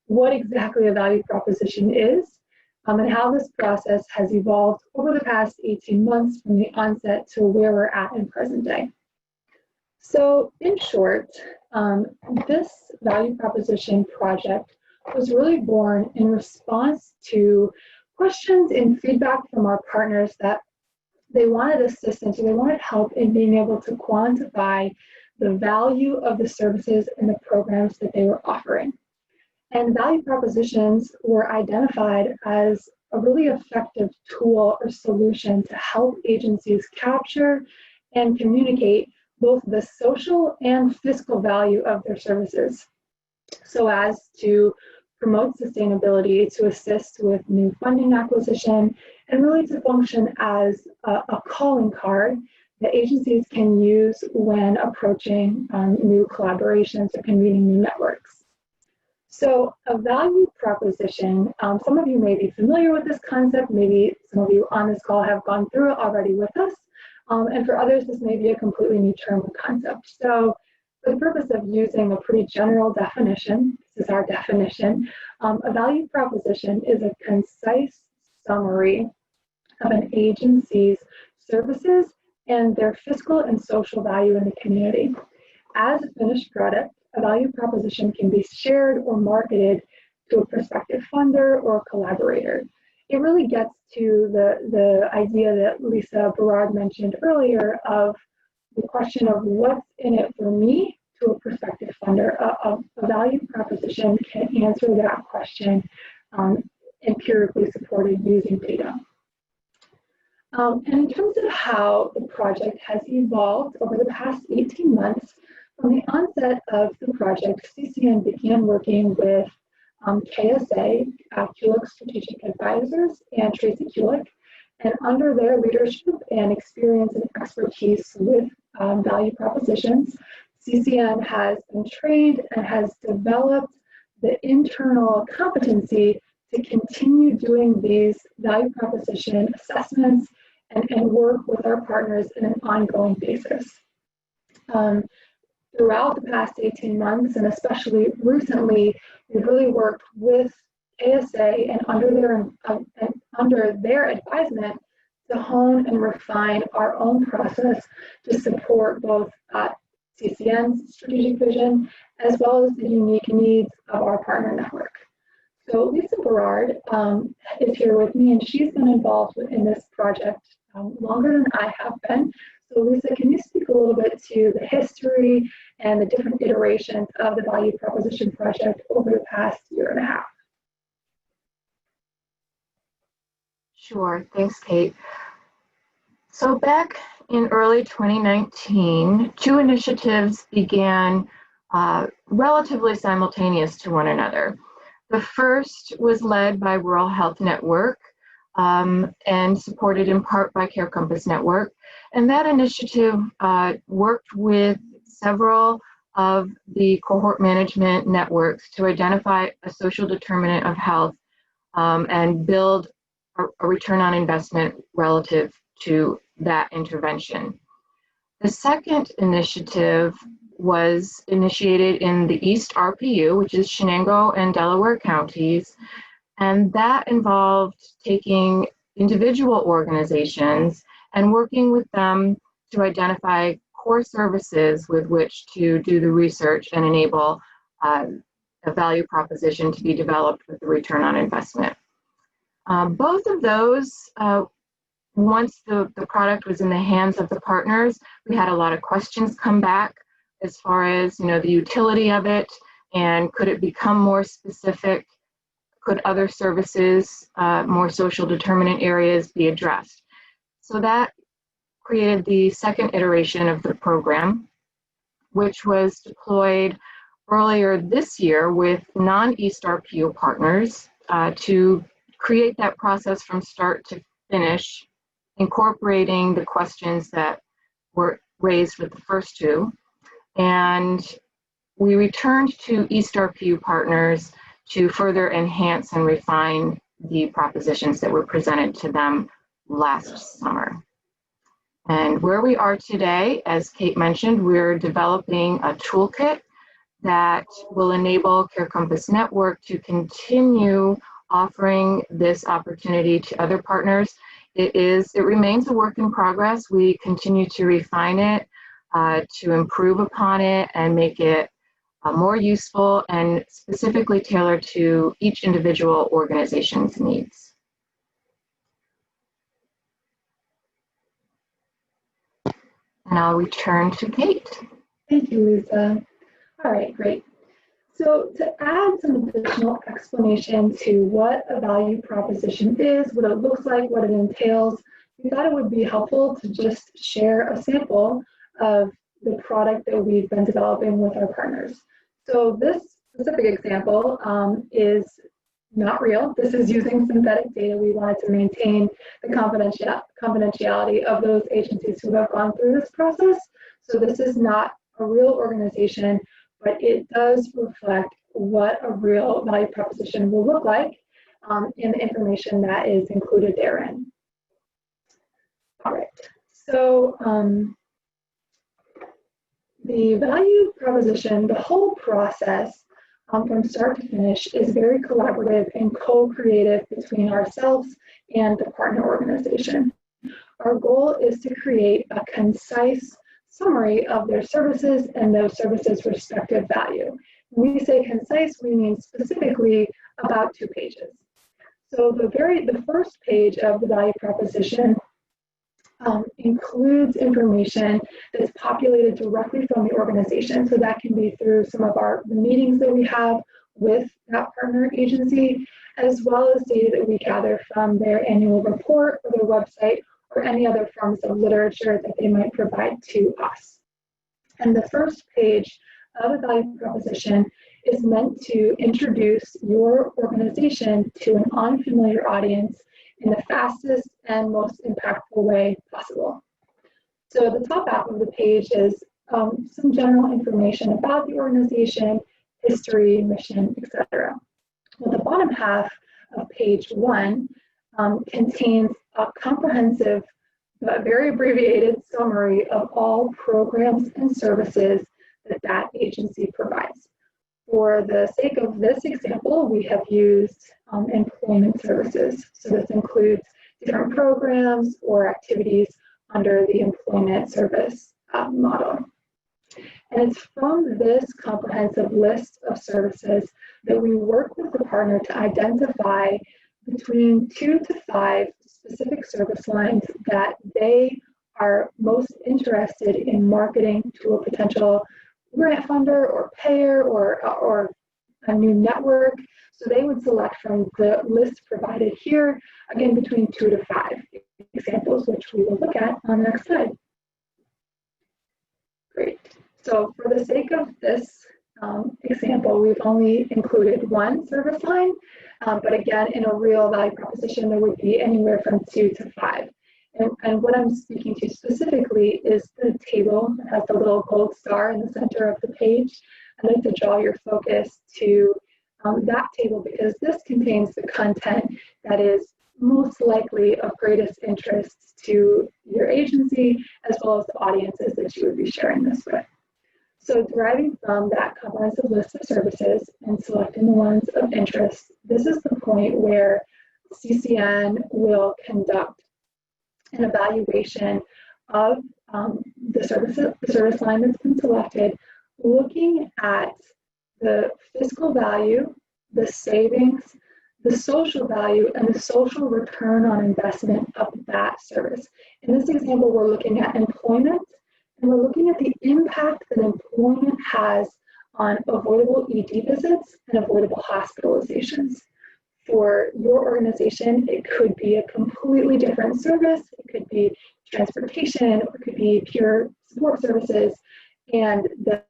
what exactly a value proposition is, and how this process has evolved over the past 18 months from the onset to where we're at in present day. So in short, this value proposition project was really born in response to questions and feedback from our partners that they wanted assistance, or they wanted help in being able to quantify the value of the services and the programs that they were offering. And value propositions were identified as a really effective tool or solution to help agencies capture and communicate both the social and fiscal value of their services, so as to promote sustainability, to assist with new funding acquisition, and really to function as a calling card that agencies can use when approaching new collaborations or convening new networks. So a value proposition, some of you may be familiar with this concept, maybe some of you on this call have gone through it already with us, and for others this may be a completely new term or concept. So for the purpose of using a pretty general definition, this is our definition, a value proposition is a concise summary of an agency's services and their fiscal and social value in the community. As a finished product, a value proposition can be shared or marketed to a prospective funder or collaborator. It really gets to the idea that Lisa Berard mentioned earlier of the question of what's in it for me to a prospective funder. A value proposition can answer that question empirically supported using data. And in terms of how the project has evolved over the past 18 months, from the onset of the project, CCN began working with KSA, Kulik Strategic Advisors, and Tracy Kulik. And under their leadership and experience and expertise with value propositions, CCN has been trained and has developed the internal competency to continue doing these value proposition assessments and work with our partners in an ongoing basis. Throughout the past 18 months, and especially recently, we've really worked with ASA and under their advisement to hone and refine our own process to support both CCN's strategic vision as well as the unique needs of our partner network. So Lisa Berard is here with me, and she's been involved in this project longer than I have been. So Lisa, can you speak a little bit to the history and the different iterations of the value proposition project over the past year and a half? Sure, thanks, Kate. So back in early 2019, two initiatives began relatively simultaneous to one another. The first was led by Rural Health Network and supported in part by Care Compass Network. And that initiative worked with several of the cohort management networks to identify a social determinant of health and build a return on investment relative to that intervention. The second initiative was initiated in the East RPU, which is Shenango and Delaware counties, and that involved taking individual organizations and working with them to identify core services with which to do the research and enable a value proposition to be developed with the return on investment. Both of those, once the product was in the hands of the partners, we had a lot of questions come back as far as the utility of it, and could it become more specific? Could other services, more social determinant areas, be addressed? So that created the second iteration of the program, which was deployed earlier this year with non-East RPO partners to create that process from start to finish, incorporating the questions that were raised with the first two. And we returned to East RPU partners to further enhance and refine the propositions that were presented to them last summer. And where we are today, as Kate mentioned, we're developing a toolkit that will enable Care Compass Network to continue offering this opportunity to other partners. It remains a work in progress. We continue to refine it, to improve upon it and make it more useful and specifically tailored to each individual organization's needs. And I'll return to Kate. Thank you, Lisa. All right, great. So to add some additional explanation to what a value proposition is, what it looks like, what it entails, we thought it would be helpful to just share a sample of the product that we've been developing with our partners. So this specific example is not real. This is using synthetic data. We wanted to maintain the confidentiality of those agencies who have gone through this process. So this is not a real organization, but it does reflect what a real value proposition will look like in the information that is included therein. All right, so the value proposition, the whole process from start to finish is very collaborative and co-creative between ourselves and the partner organization. Our goal is to create a concise summary of their services and those services' respective value. When we say concise, we mean specifically about 2 pages. So the first page of the value proposition includes information that's populated directly from the organization. So that can be through some of the meetings that we have with that partner agency, as well as data that we gather from their annual report or their website or any other forms of literature that they might provide to us. And the first page of the value proposition is meant to introduce your organization to an unfamiliar audience in the fastest and most impactful way possible. So the top half of the page is some general information about the organization, history, mission, etc. Well, the bottom half of page 1 contains a comprehensive but very abbreviated summary of all programs and services that agency provides. For the sake of this example, we have used employment services. So this includes different programs or activities under the employment service model. And it's from this comprehensive list of services that we work with the partner to identify between 2 to 5 specific service lines that they are most interested in marketing to a potential grant funder or payer or a new network. So they would select from the list provided here, again, between 2 to 5 examples, which we will look at on the next slide. Great. So for the sake of this example, we've only included 1 service line, but again, in a real value proposition, there would be anywhere from 2 to 5. And what I'm speaking to specifically is the table that has the little gold star in the center of the page. I'd like to draw your focus to that table because this contains the content that is most likely of greatest interest to your agency, as well as the audiences that you would be sharing this with. So deriving from that comprehensive list of services and selecting the ones of interest, this is the point where CCN will conduct an evaluation of the service line that's been selected, looking at the fiscal value, the savings, the social value, and the social return on investment of that service. In this example, we're looking at employment, and we're looking at the impact that employment has on avoidable ED visits and avoidable hospitalizations. For your organization, it could be a completely different service. It could be transportation, or it could be pure support services. And the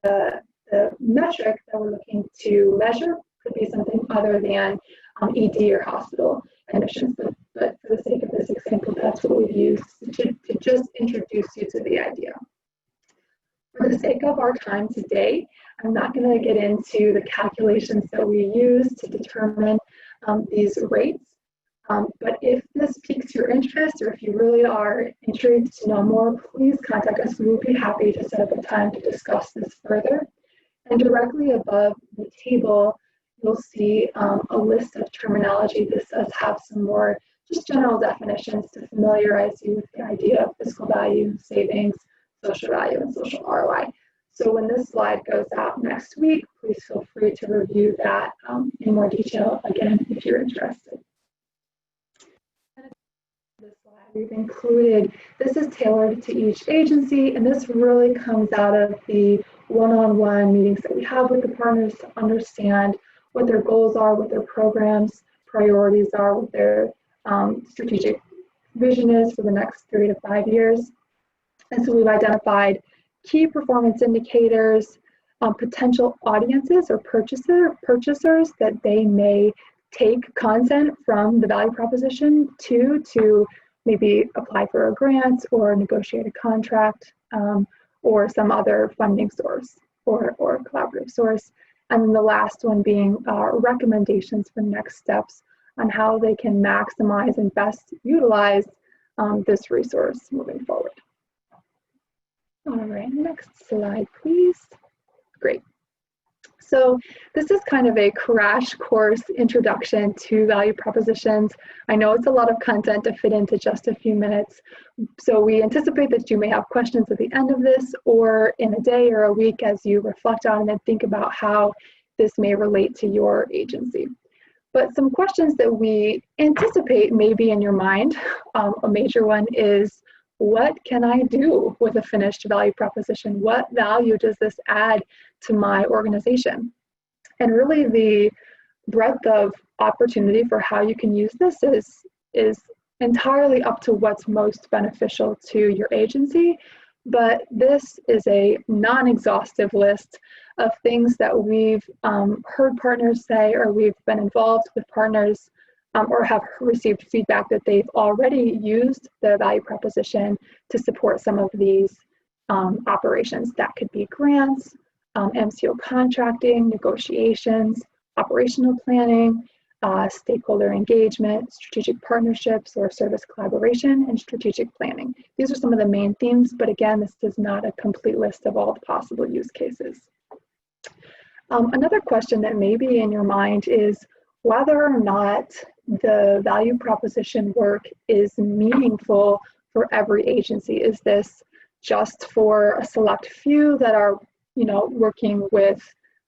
metric that we're looking to measure could be something other than ED or hospital admissions. But for the sake of this example, that's what we've used to just introduce you to the idea. For the sake of our time today, I'm not going to get into the calculations that we use to determine these rates. But if this piques your interest, or if you really are intrigued to know more, please contact us. We will be happy to set up a time to discuss this further. And directly above the table, you'll see a list of terminology. This does have some more just general definitions to familiarize you with the idea of fiscal value, savings, social value, and social ROI. So when this slide goes out next week, please feel free to review that in more detail, again, if you're interested. This slide we've included, this is tailored to each agency, and this really comes out of the one-on-one meetings that we have with the partners to understand what their goals are, what their programs, priorities are, what their strategic vision is for the next 3 to 5 years. And so we've identified key performance indicators, potential audiences or purchasers that they may take content from the value proposition to maybe apply for a grant or negotiate a contract or some other funding source or collaborative source. And then the last one being recommendations for next steps on how they can maximize and best utilize this resource moving forward. All right, next slide, please. Great. So this is kind of a crash course introduction to value propositions. I know it's a lot of content to fit into just a few minutes. So we anticipate that you may have questions at the end of this or in a day or a week as you reflect on it and think about how this may relate to your agency. But some questions that we anticipate may be in your mind. A major one is, what can I do with a finished value proposition? What value does this add to my organization? And really the breadth of opportunity for how you can use this is entirely up to what's most beneficial to your agency. But this is a non-exhaustive list of things that we've heard partners say, or we've been involved with partners or have received feedback that they've already used the value proposition to support some of these operations. That could be grants, MCO contracting, negotiations, operational planning, stakeholder engagement, strategic partnerships or service collaboration, and strategic planning. These are some of the main themes, but again, this is not a complete list of all the possible use cases. Another question that may be in your mind is whether or not the value proposition work is meaningful for every agency. Is this just for a select few that are, working with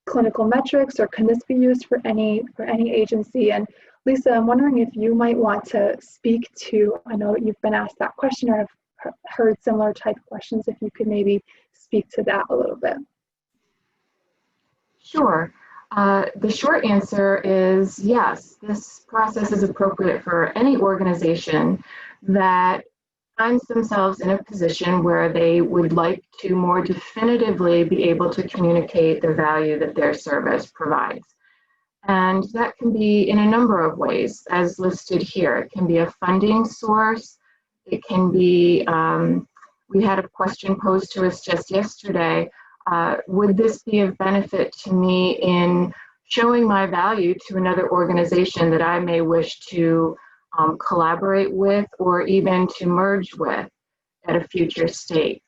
clinical metrics, or can this be used for any agency? And Lisa, I'm wondering if you might want to speak to, I know you've been asked that question or have heard similar type questions, if you could maybe speak to that a little bit. Sure. The short answer is yes, this process is appropriate for any organization that finds themselves in a position where they would like to more definitively be able to communicate the value that their service provides. And that can be in a number of ways, as listed here. It can be a funding source. It can be, we had a question posed to us just yesterday. Would this be of benefit to me in showing my value to another organization that I may wish to collaborate with, or even to merge with at a future state.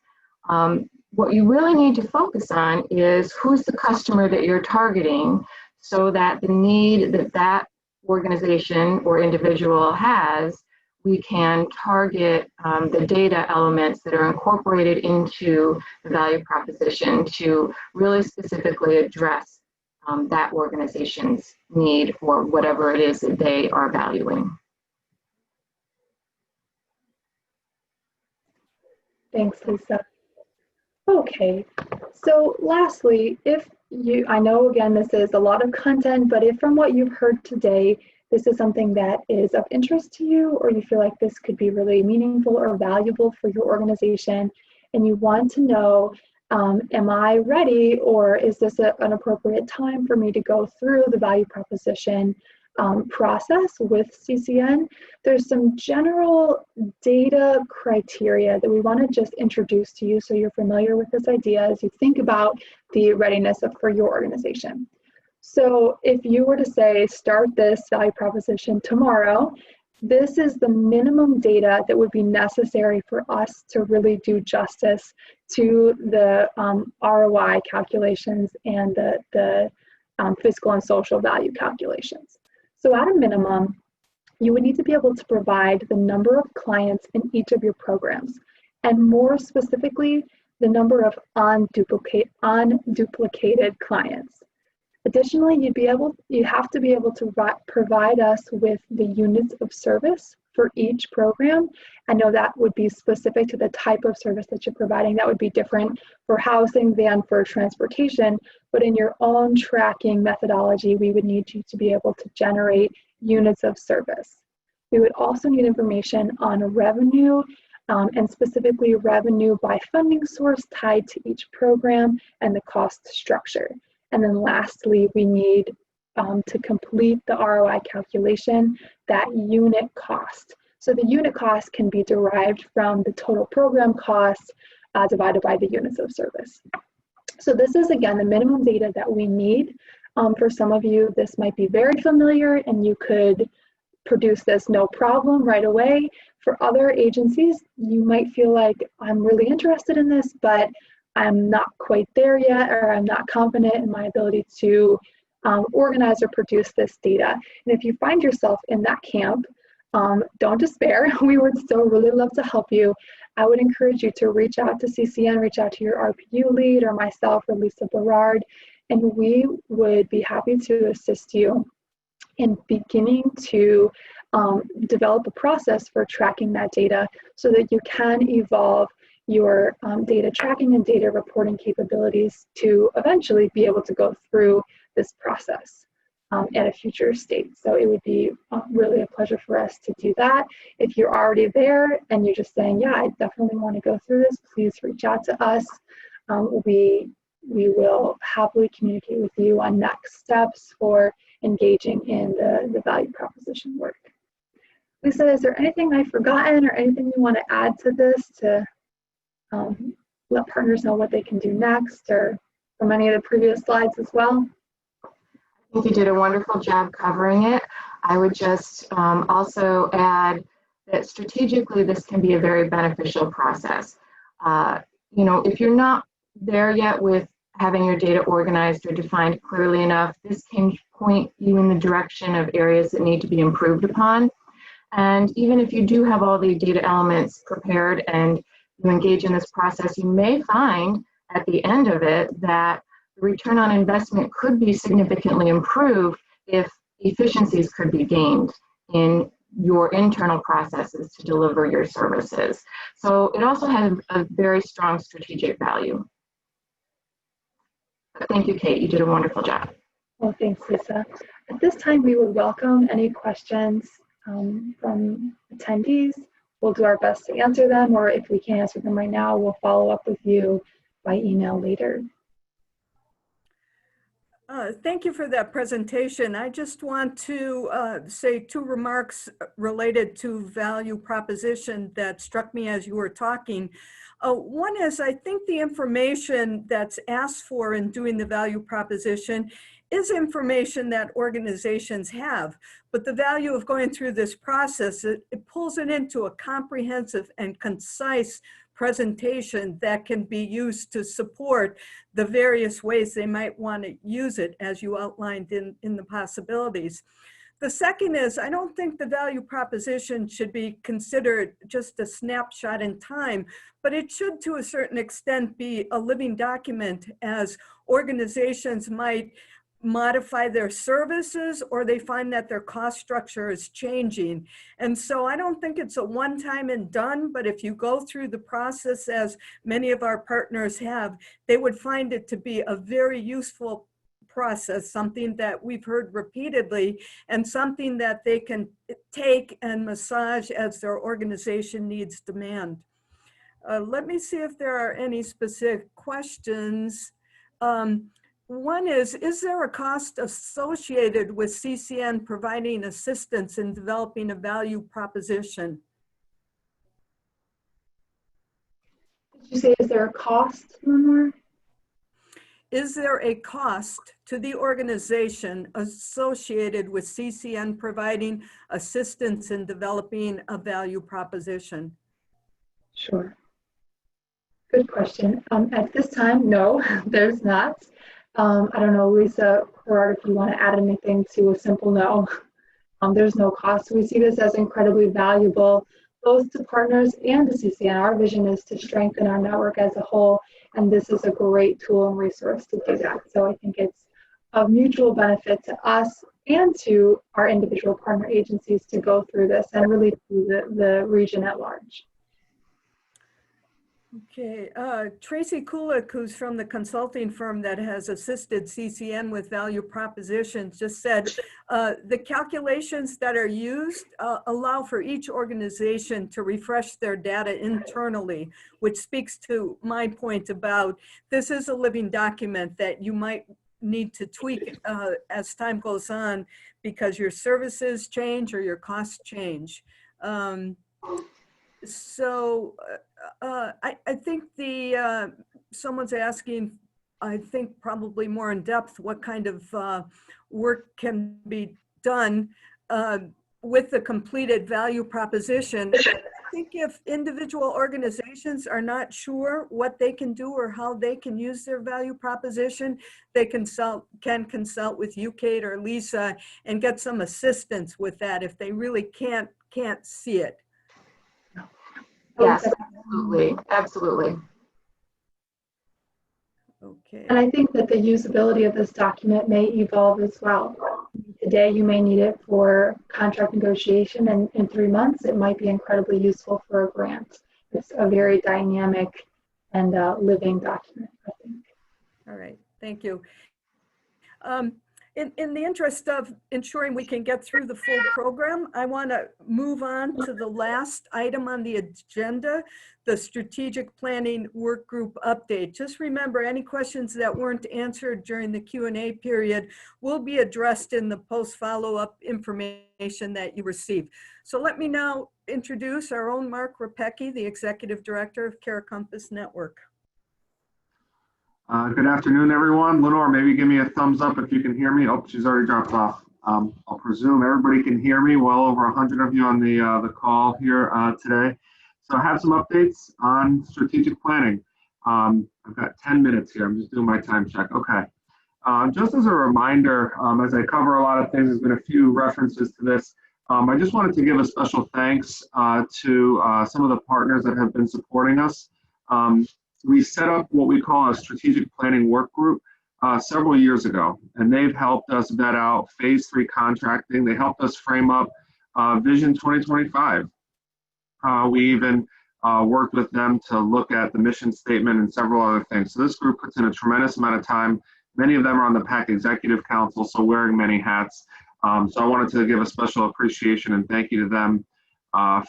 What you really need to focus on is who's the customer that you're targeting, so that the need that that organization or individual has, we can target the data elements that are incorporated into the value proposition to really specifically address that organization's need for whatever it is that they are valuing. Thanks, Lisa. Okay, so lastly, if you, I know again, this is a lot of content, but if from what you've heard today, this is something that is of interest to you, or you feel like this could be really meaningful or valuable for your organization, and you want to know, am I ready, or is this an appropriate time for me to go through the value proposition process with CCN, there's some general data criteria that we want to just introduce to you so you're familiar with this idea as you think about the readiness for your organization. So if you were to say, start this value proposition tomorrow, this is the minimum data that would be necessary for us to really do justice to the ROI calculations and the fiscal and social value calculations. So at a minimum, you would need to be able to provide the number of clients in each of your programs, and more specifically, the number of unduplicated clients. Additionally, you have to be able to provide us with the units of service for each program. I know that would be specific to the type of service that you're providing. That would be different for housing than for transportation, but in your own tracking methodology, we would need you to be able to generate units of service. We would also need information on revenue, and specifically revenue by funding source tied to each program and the cost structure. And then lastly, we need to complete the ROI calculation, that unit cost. So the unit cost can be derived from the total program cost divided by the units of service. So this is, again, the minimum data that we need. For some of you, this might be very familiar and you could produce this no problem right away. For other agencies, you might feel like, I'm really interested in this, but I'm not quite there yet, or I'm not confident in my ability to organize or produce this data. And if you find yourself in that camp, don't despair. We would still really love to help you. I would encourage you to reach out to CCN, reach out to your RPU lead or myself or Lisa Berard, and we would be happy to assist you in beginning to develop a process for tracking that data so that you can evolve your data tracking and data reporting capabilities to eventually be able to go through this process at a future state. So it would be really a pleasure for us to do that. If you're already there and you're just saying, yeah, I definitely want to go through this, please reach out to us. We will happily communicate with you on next steps for engaging in the value proposition work. Lisa, is there anything I've forgotten or anything you want to add to this to let partners know what they can do next, or from any of the previous slides as well? I think you did a wonderful job covering it. I would just also add that strategically this can be a very beneficial process. If you're not there yet with having your data organized or defined clearly enough, this can point you in the direction of areas that need to be improved upon. And even if you do have all the data elements prepared and you engage in this process, you may find at the end of it that the return on investment could be significantly improved if efficiencies could be gained in your internal processes to deliver your services. So it also has a very strong strategic value. Thank you, Kate. You did a wonderful job. Well, thanks, Lisa. At this time, we would welcome any questions from attendees. We'll do our best to answer them, or if we can't answer them right now, we'll follow up with you by email later. Thank you for that presentation. I just want to say 2 remarks related to value proposition that struck me as you were talking. One is, I think the information that's asked for in doing the value proposition is information that organizations have, but the value of going through this process, it pulls it into a comprehensive and concise presentation that can be used to support the various ways they might want to use it, as you outlined in the possibilities. The second is, I don't think the value proposition should be considered just a snapshot in time, but it should to a certain extent be a living document as organizations might modify their services or they find that their cost structure is changing. And so I don't think it's a one-time and done, but if you go through the process as many of our partners have, they would find it to be a very useful process, something that we've heard repeatedly and something that they can take and massage as their organization needs demand. Let me see if there are any specific questions. One is there a cost associated with CCN providing assistance in developing a value proposition? Did you say, is there a cost, Lenore? Is there a cost to the organization associated with CCN providing assistance in developing a value proposition? Sure. Good question. At this time, no, there's not. I don't know, Lisa, Gerard, if you want to add anything to a simple no. There's no cost. We see this as incredibly valuable, both to partners and to CCN. Our vision is to strengthen our network as a whole, and this is a great tool and resource to do that. So I think it's of mutual benefit to us and to our individual partner agencies to go through this and really to the region at large. Okay, Tracy Kulik, who's from the consulting firm that has assisted CCN with value propositions, just said the calculations that are used allow for each organization to refresh their data internally, which speaks to my point about this is a living document that you might need to tweak as time goes on because your services change or your costs change. I think someone's asking, I think probably more in depth, what kind of work can be done with the completed value proposition. I think if individual organizations are not sure what they can do or how they can use their value proposition, they can consult with you, Kate, or Lisa, and get some assistance with that if they really can't see it. Yes, absolutely, absolutely. Okay. And I think that the usability of this document may evolve as well. Today, you may need it for contract negotiation, and in 3 months, it might be incredibly useful for a grant. It's a very dynamic and living document, I think. All right, thank you. In the interest of ensuring we can get through the full program, I want to move on to the last item on the agenda, the strategic planning work group update. Just remember, any questions that weren't answered during the Q&A period will be addressed in the post follow-up information that you receive. So let me now introduce our own Mark Rapecki, the Executive Director of Care Compass Network. Good afternoon, everyone. Lenore, maybe give me a thumbs up if you can hear me. Oh, she's already dropped off. I'll presume everybody can hear me. Well over 100 of you on the call here today. So I have some updates on strategic planning. I've got 10 minutes here. I'm just doing my time check. Okay. Just as a reminder, as I cover a lot of things, there's been a few references to this. I just wanted to give a special thanks to some of the partners that have been supporting us. We set up what we call a strategic planning work group several years ago, and they've helped us vet out phase 3 contracting. They helped us frame up Vision 2025. We even worked with them to look at the mission statement and several other things. So this group puts in a tremendous amount of time. Many of them are on the PAC Executive Council, so wearing many hats. So I wanted to give a special appreciation and thank you to them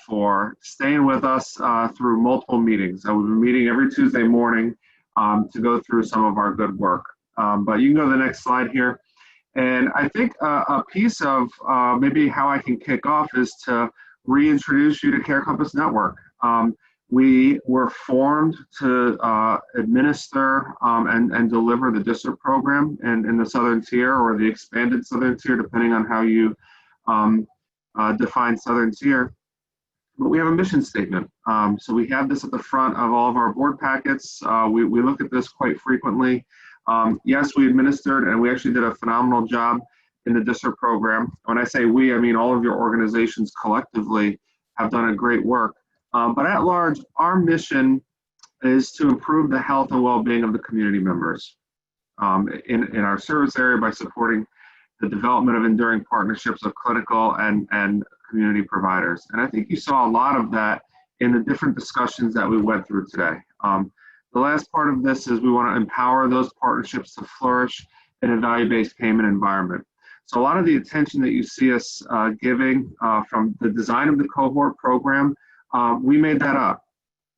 for staying with us through multiple meetings. We've been meeting every Tuesday morning to go through some of our good work. But you can go to the next slide here. And I think a piece of maybe how I can kick off is to reintroduce you to Care Compass Network. We were formed to administer and deliver the district program in the Southern Tier or the expanded Southern Tier, depending on how you define Southern Tier. But we have a mission statement. So we have this at the front of all of our board packets. We look at this quite frequently. Yes, we administered, and we actually did a phenomenal job in the district program. When I say we, I mean all of your organizations collectively have done a great work. But at large, our mission is to improve the health and well-being of the community members in our service area by supporting the development of enduring partnerships of clinical and community providers. And I think you saw a lot of that in the different discussions that we went through today. The last part of this is we want to empower those partnerships to flourish in a value-based payment environment. So a lot of the attention that you see us giving from the design of the cohort program, we made that up.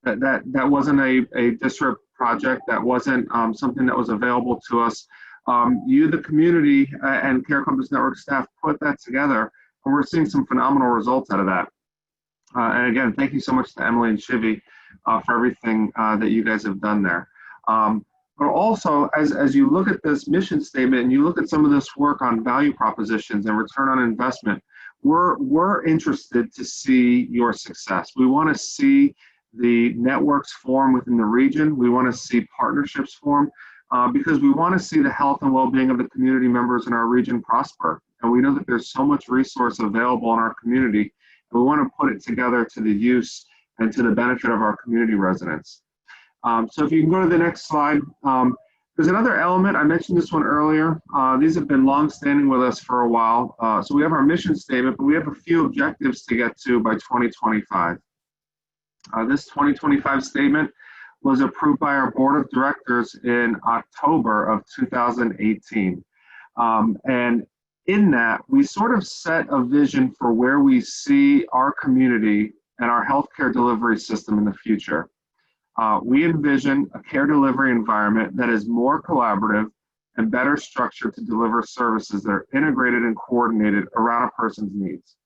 That wasn't a district project. That wasn't something that was available to us. You, the community, and Care Compass Network staff put that together, and we're seeing some phenomenal results out of that. And again, thank you so much to Emily and Shivi for everything that you guys have done there. But also, as you look at this mission statement and you look at some of this work on value propositions and return on investment, we're interested to see your success. We want to see the networks form within the region. We want to see partnerships form because we want to see the health and well-being of the community members in our region prosper. And we know that there's so much resource available in our community, and we want to put it together to the use and to the benefit of our community residents. So if you can go to the next slide. There's another element, I mentioned this one earlier. These have been long-standing with us for a while. So we have our mission statement, but we have a few objectives to get to by 2025. This 2025 statement was approved by our board of directors in October of 2018. And in that, we sort of set a vision for where we see our community and our healthcare delivery system in the future. We envision a care delivery environment that is more collaborative and better structured to deliver services that are integrated and coordinated around a person's needs.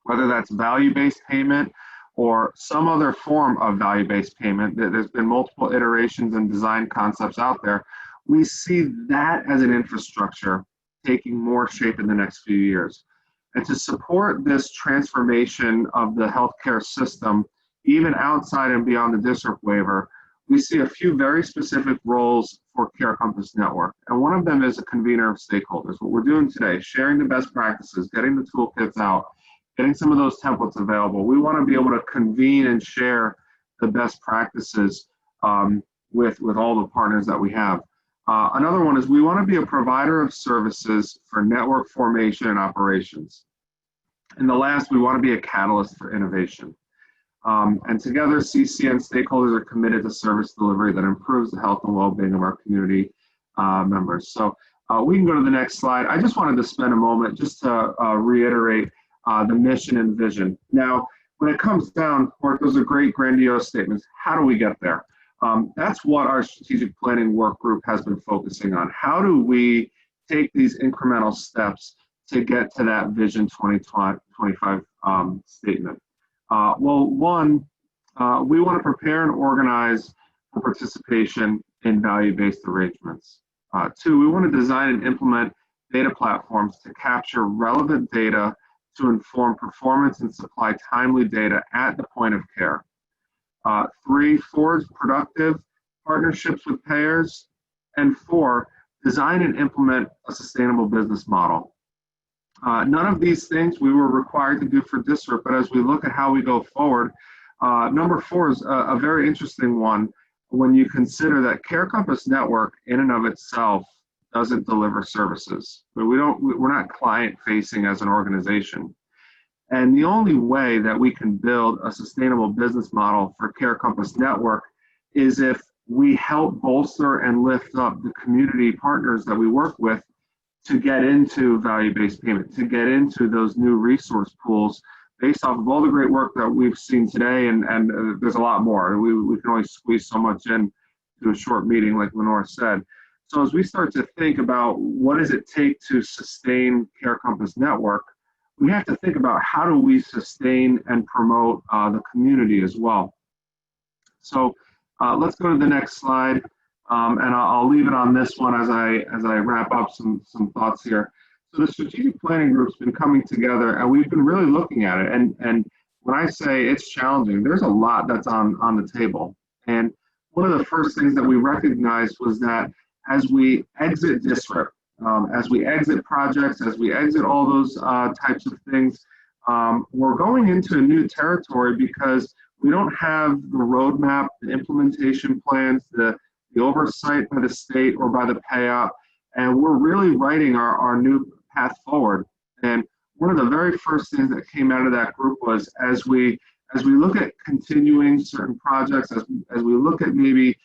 Whether that's value-based payment or some other form of value-based payment, there's been multiple iterations and design concepts out there. We see that as an infrastructure taking more shape in the next few years. And to support this transformation of the healthcare system, even outside and beyond the district waiver, we see a few very specific roles for Care Compass Network. And one of them is a convener of stakeholders. What we're doing today, sharing the best practices, getting the toolkits out, getting some of those templates available. We want to be able to convene and share the best practices with all the partners that we have. Another one is we want to be a provider of services for network formation and operations. And the last, we want to be a catalyst for innovation. And together, CCN stakeholders are committed to service delivery that improves the health and well-being of our community members. So we can go to the next slide. I just wanted to spend a moment just to reiterate the mission and vision. Now, when it comes down, Mark, those are great, grandiose statements. How do we get there? That's what our strategic planning work group has been focusing on. How do we take these incremental steps to get to that Vision 2025 statement? Well, one, we want to prepare and organize for participation in value-based arrangements. Two, we want to design and implement data platforms to capture relevant data to inform performance and supply timely data at the point of care. Three, forge productive partnerships with payers. And four, design and implement a sustainable business model. None of these things we were required to do for district, but as we look at how we go forward, number four is a very interesting one when you consider that Care Compass Network in and of itself doesn't deliver services. We're not client facing as an organization. And the only way that we can build a sustainable business model for Care Compass Network is if we help bolster and lift up the community partners that we work with to get into value-based payment, to get into those new resource pools based off of all the great work that we've seen today, and there's a lot more. We can only squeeze so much in to a short meeting, like Lenore said. So as we start to think about what does it take to sustain Care Compass Network, we have to think about how do we sustain and promote the community as well. So let's go to the next slide, and I'll leave it on this one as I wrap up some thoughts here. So the strategic planning group's been coming together, and we've been really looking at it. And when I say it's challenging, there's a lot that's on the table. And one of the first things that we recognized was that as we exit DISRIP, as we exit projects, as we exit all those types of things, we're going into a new territory because we don't have the roadmap, the implementation plans, the oversight by the state or by the payout, and we're really writing our new path forward. And one of the very first things that came out of that group was as we look at continuing certain projects, as we look at maybe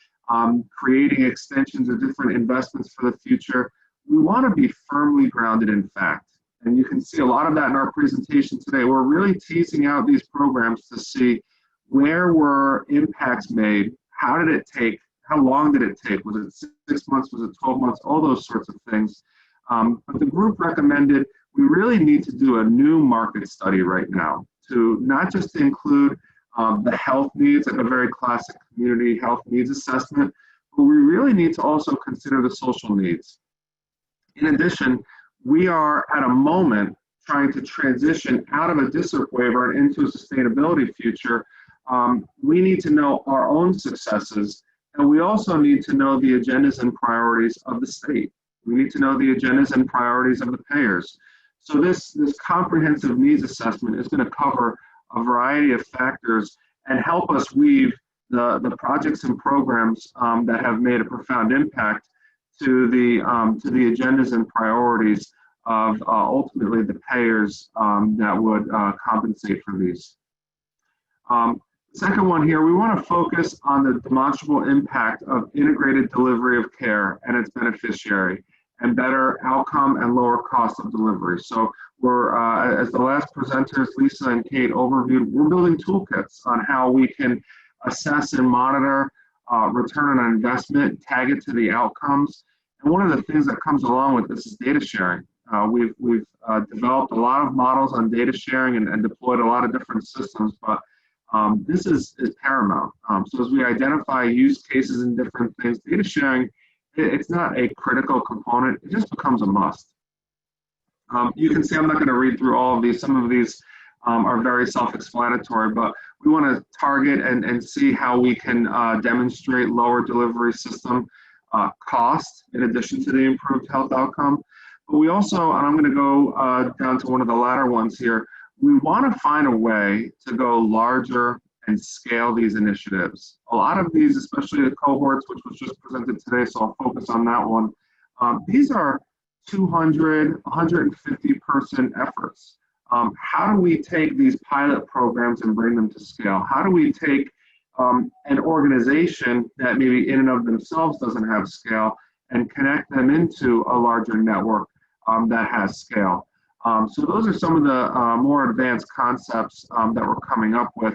creating extensions or different investments for the future, we want to be firmly grounded in fact. And you can see a lot of that in our presentation today. We're really teasing out these programs to see where were impacts made, how did it take, how long did it take? Was it 6 months, was it 12 months, all those sorts of things. But the group recommended we really need to do a new market study right now to not just include the health needs, like a very classic community health needs assessment, but we really need to also consider the social needs. In addition, we are at a moment trying to transition out of a DISRIP waiver and into a sustainability future. We need to know our own successes, and we also need to know the agendas and priorities of the state. We need to know the agendas and priorities of the payers. So this comprehensive needs assessment is going to cover a variety of factors and help us weave the projects and programs that have made a profound impact to the agendas and priorities of ultimately the payers that would compensate for these. Second one here, we want to focus on the demonstrable impact of integrated delivery of care and its beneficiary, and better outcome and lower cost of delivery. So we're, as the last presenters, Lisa and Kate overviewed, we're building toolkits on how we can assess and monitor return on investment, tag it to the outcomes. And one of the things that comes along with this is data sharing. We've developed a lot of models on data sharing and deployed a lot of different systems, but this is paramount. So as we identify use cases and different things, data sharing, it's not a critical component, it just becomes a must. You can see I'm not going to read through all of these. Some of these are very self-explanatory, but we want to target and see how we can demonstrate lower delivery system cost in addition to the improved health outcome. But we also, and I'm going to go down to one of the latter ones here, we want to find a way to go larger and scale these initiatives. A lot of these, especially the cohorts, which was just presented today, so I'll focus on that one. These are 200, 150 person efforts. How do we take these pilot programs and bring them to scale? How do we take an organization that maybe in and of themselves doesn't have scale and connect them into a larger network that has scale? So those are some of the more advanced concepts that we're coming up with.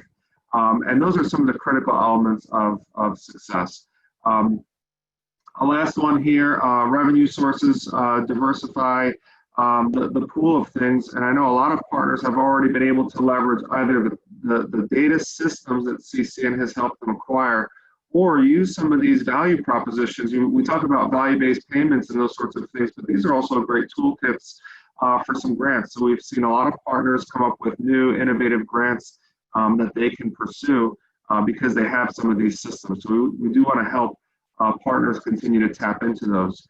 And those are some of the critical elements of success. A last one here, revenue sources, diversify the pool of things. And I know a lot of partners have already been able to leverage either the data systems that CCN has helped them acquire, or use some of these value propositions. We talk about value-based payments and those sorts of things, but these are also great toolkits for some grants. So we've seen a lot of partners come up with new innovative grants that they can pursue because they have some of these systems. So we do want to help partners continue to tap into those.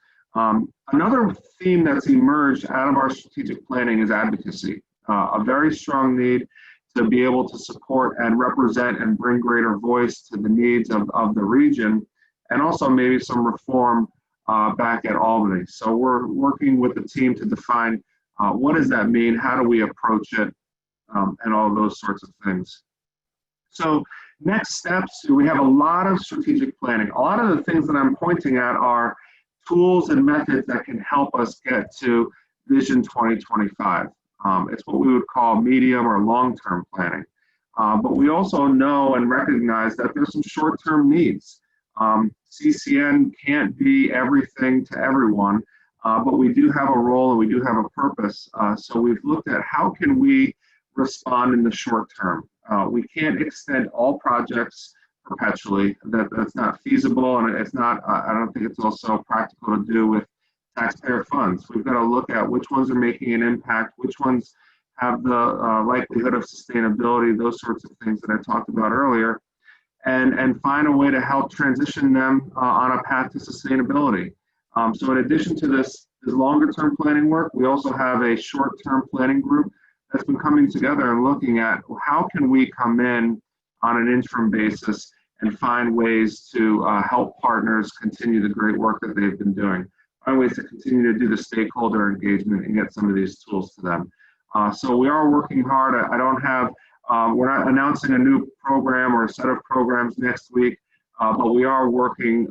Another theme that's emerged out of our strategic planning is advocacy. A very strong need to be able to support and represent and bring greater voice to the needs of the region, and also maybe some reform back at Albany. So we're working with the team to define what does that mean, how do we approach it, and all those sorts of things. So next steps, we have a lot of strategic planning. A lot of the things that I'm pointing at are tools and methods that can help us get to Vision 2025. It's what we would call medium or long-term planning. But we also know and recognize that there's some short-term needs. CCN can't be everything to everyone, but we do have a role and we do have a purpose. So we've looked at how can we respond in the short term. We can't extend all projects perpetually. That's not feasible, and it's not. I don't think it's also practical to do with taxpayer funds. We've got to look at which ones are making an impact, which ones have the likelihood of sustainability, those sorts of things that I talked about earlier, and find a way to help transition them on a path to sustainability. So in addition to this longer term planning work, we also have a short term planning group that's been coming together and looking at how can we come in on an interim basis and find ways to help partners continue the great work that they've been doing, find ways to continue to do the stakeholder engagement and get some of these tools to them. So we are working hard. I don't have, we're not announcing a new program or a set of programs next week, but we are working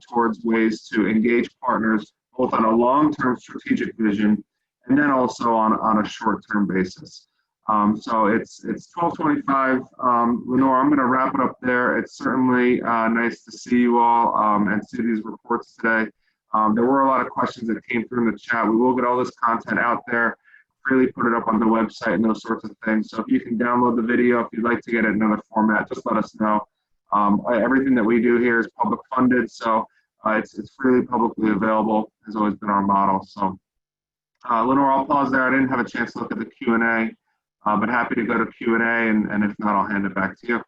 towards ways to engage partners both on a long-term strategic vision and then also on a short-term basis. So it's 12:25. Lenore, I'm going to wrap it up there. It's certainly nice to see you all and see these reports today. There were a lot of questions that came through in the chat. We will get all this content out there, freely put it up on the website and those sorts of things. So if you can download the video, if you'd like to get it in another format, just let us know. Everything that we do here is public funded, so it's freely publicly available, has always been our model. So Lenore, I'll pause there. I didn't have a chance to look at the Q&A, but happy to go to Q&A, and if not, I'll hand it back to you.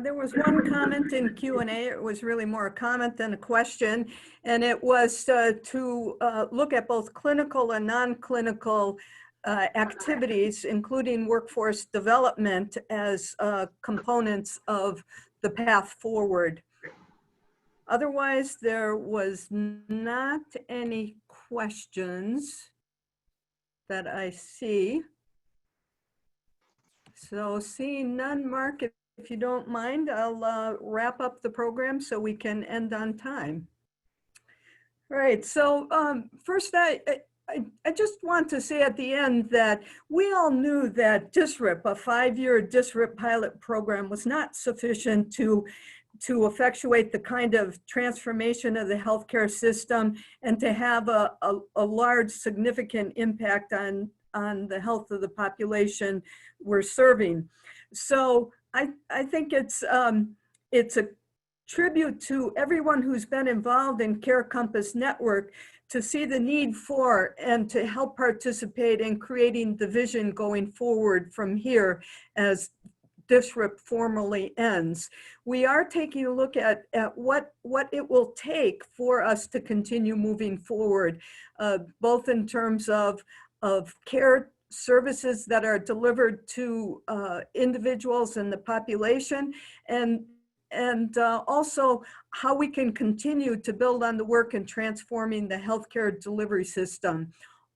There was one comment in Q&A. It was really more a comment than a question, and it was to look at both clinical and non-clinical activities, including workforce development, as components of the path forward. Otherwise, there was not any questions that I see. So seeing none, Mark, if you don't mind, I'll wrap up the program so we can end on time. All right, so first I just want to say at the end that we all knew that DSRIP, a 5-year DSRIP pilot program, was not sufficient to effectuate the kind of transformation of the healthcare system and to have a large significant impact on the health of the population we're serving. So I think it's a tribute to everyone who's been involved in Care Compass Network to see the need for and to help participate in creating the vision going forward from here as DSRIP formally ends. We are taking a look at what it will take for us to continue moving forward, both in terms of care services that are delivered to individuals in the population, and also how we can continue to build on the work in transforming the healthcare delivery system.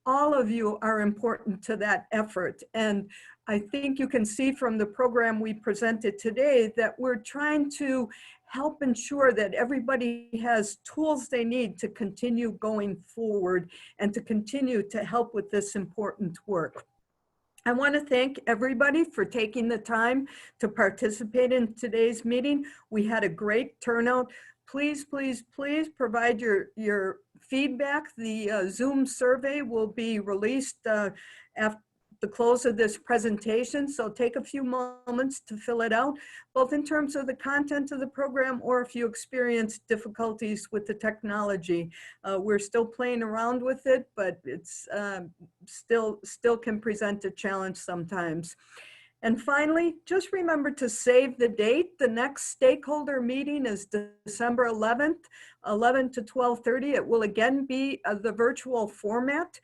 All of you are important to that effort, and I think you can see from the program we presented today that we're trying to help ensure that everybody has tools they need to continue going forward and to continue to help with this important work. I want to thank everybody for taking the time to participate in today's meeting. We had a great turnout. Please, please, please provide your feedback. The Zoom survey will be released after the close of this presentation, so take a few moments to fill it out, both in terms of the content of the program or if you experience difficulties with the technology. We're still playing around with it, but it's still can present a challenge sometimes. And finally, just remember to save the date. The next stakeholder meeting is December 11th, 11 to 12:30. It will again be the virtual format.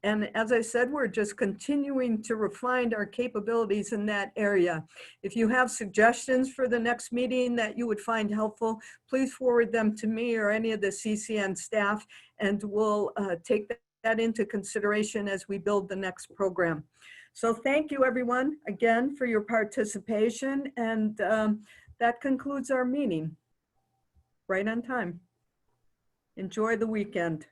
And as I said, we're just continuing to refine our capabilities in that area. If you have suggestions for the next meeting that you would find helpful, please forward them to me or any of the CCN staff, and we'll take that into consideration as we build the next program. So thank you everyone again for your participation, and that concludes our meeting. Right on time. Enjoy the weekend.